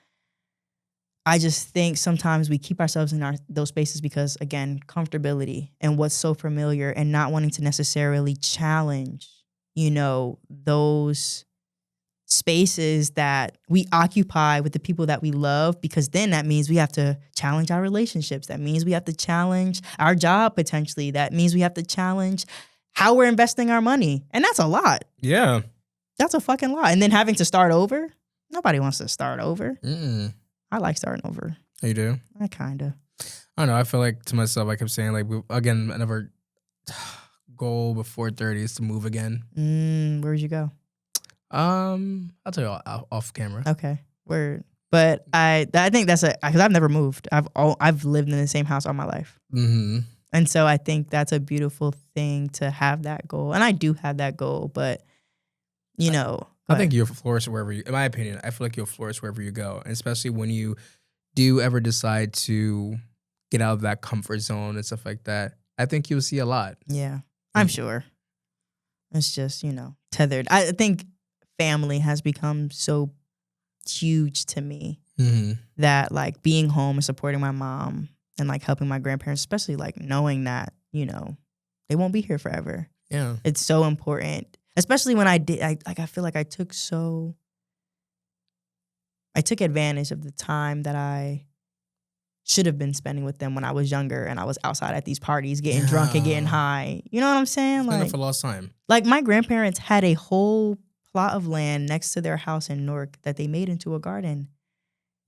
I just think sometimes we keep ourselves in those spaces because, again, comfortability and what's so familiar and not wanting to necessarily challenge, you know, those spaces that we occupy with the people that we love, because then that means we have to challenge our relationships. That means we have to challenge our job potentially. That means we have to challenge how we're investing our money. And that's a lot. Yeah. That's a fucking lot. And then having to start over. Nobody wants to start over. Mm-mm. I like starting over. You do? I kind of. I don't know. I feel like to myself, I kept saying, like, again, another goal before 30 is to move again. Where'd you go? I'll tell you off camera. Okay. Word. But I think that's because I've never moved. I've lived in the same house all my life. Mm-hmm. And so I think that's a beautiful thing to have that goal. And I do have that goal, but, you know. I think you'll flourish wherever you, in my opinion, I feel like you'll flourish wherever you go. And especially when you do ever decide to get out of that comfort zone and stuff like that, I think you'll see a lot. Yeah, I'm sure. It's just, you know, tethered. I think family has become so huge to me that, like, being home and supporting my mom and, like, helping my grandparents, especially, like, knowing that, you know, they won't be here forever. Yeah. It's so important. Especially when I feel like I took advantage of the time that I should have been spending with them when I was younger and I was outside at these parties getting drunk and getting high. You know what I'm saying? Like, for lost time. Like, my grandparents had a whole plot of land next to their house in Newark that they made into a garden.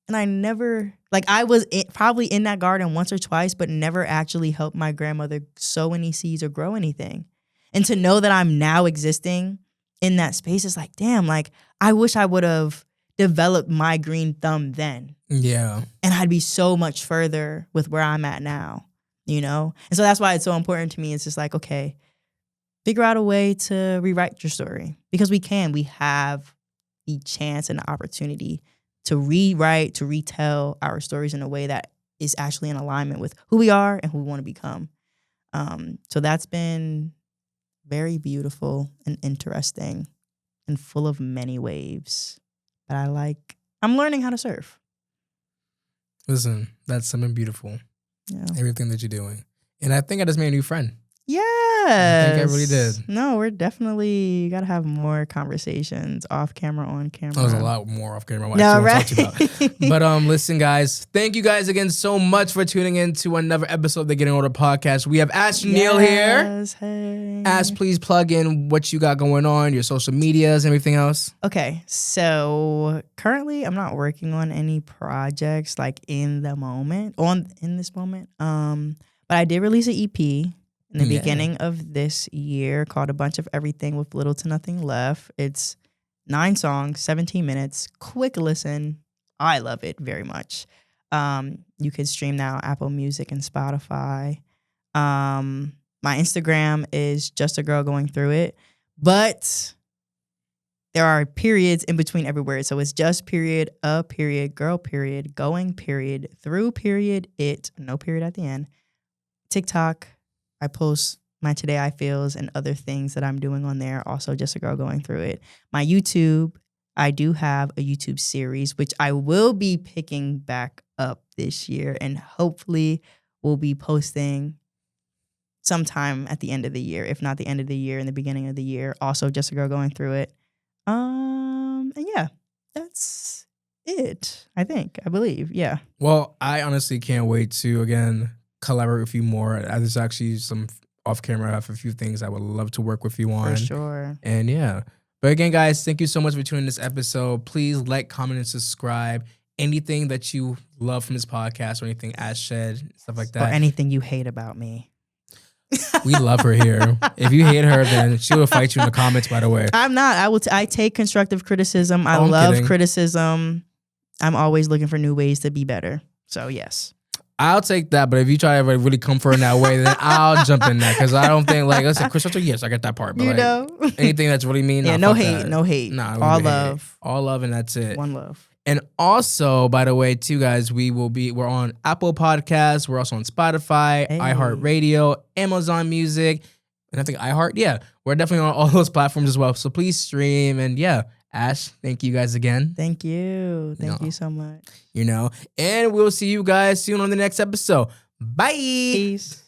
And I never, like, I was probably in that garden once or twice, but never actually helped my grandmother sow any seeds or grow anything. And to know that I'm now existing in that space is like, damn, like, I wish I would have developed my green thumb then. Yeah. And I'd be so much further with where I'm at now, you know? And so that's why it's so important to me. It's just like, okay, figure out a way to rewrite your story because we can. We have the chance and the opportunity to rewrite, to retell our stories in a way that is actually in alignment with who we are and who we want to become. So that's been very beautiful and interesting and full of many waves. But I'm learning how to surf. Listen, that's something beautiful. Yeah. Everything that you're doing. And I think I just made a new friend. Yes. I think I really did. No, we're definitely got to have more conversations off camera, on camera. That was a lot more off camera. No, right? But listen, guys, thank you guys again so much for tuning in to another episode of the Getting Older podcast. We have Ash and Neil here. Yes, hey. Ash, please plug in what you got going on, your social medias, everything else. Okay, so currently I'm not working on any projects like in this moment. But I did release an EP in the beginning of this year called A Bunch of Everything with Little to Nothing Left. It's 9 songs, 17 minutes, quick listen. I love it very much. You could stream now Apple Music and Spotify. My Instagram is just a girl going through it, but there are periods in between every word. So it's just period, a period, girl period, going period, through period, it, no period at the end. TikTok, I post my Today I Feels and other things that I'm doing on there. Also just a girl going through it. My YouTube, I do have a YouTube series, which I will be picking back up this year and hopefully will be posting sometime at the end of the year, if not the end of the year, in the beginning of the year. Also just a girl going through it. And yeah, that's it, I believe. Yeah. Well, I honestly can't wait to, again, collaborate with you more. There's actually some off camera. I have a few things I would love to work with you on. For sure. And yeah. But again, guys, thank you so much for tuning this episode. Please like, comment, and subscribe. Anything that you love from this podcast or anything Ash said, stuff like that. Or anything you hate about me. We love her here. If you hate her, then she will fight you in the comments, by the way. I'm not. I take constructive criticism. I love criticism. I'm always looking for new ways to be better. So yes. I'll take that, but if you try to really come for in that way, then I'll jump in that because I don't think listen, Chris, yes, I get that part, but anything that's really mean, no hate, no hate, all love, all love, and that's it. One love. And also, by the way, too, guys, we're on Apple Podcasts, we're also on Spotify, iHeartRadio, Amazon Music, and I think iHeart. Yeah, we're definitely on all those platforms as well. So please stream and yeah. Ash, thank you guys again. Thank you. Thank you so much. And we'll see you guys soon on the next episode. Bye. Peace.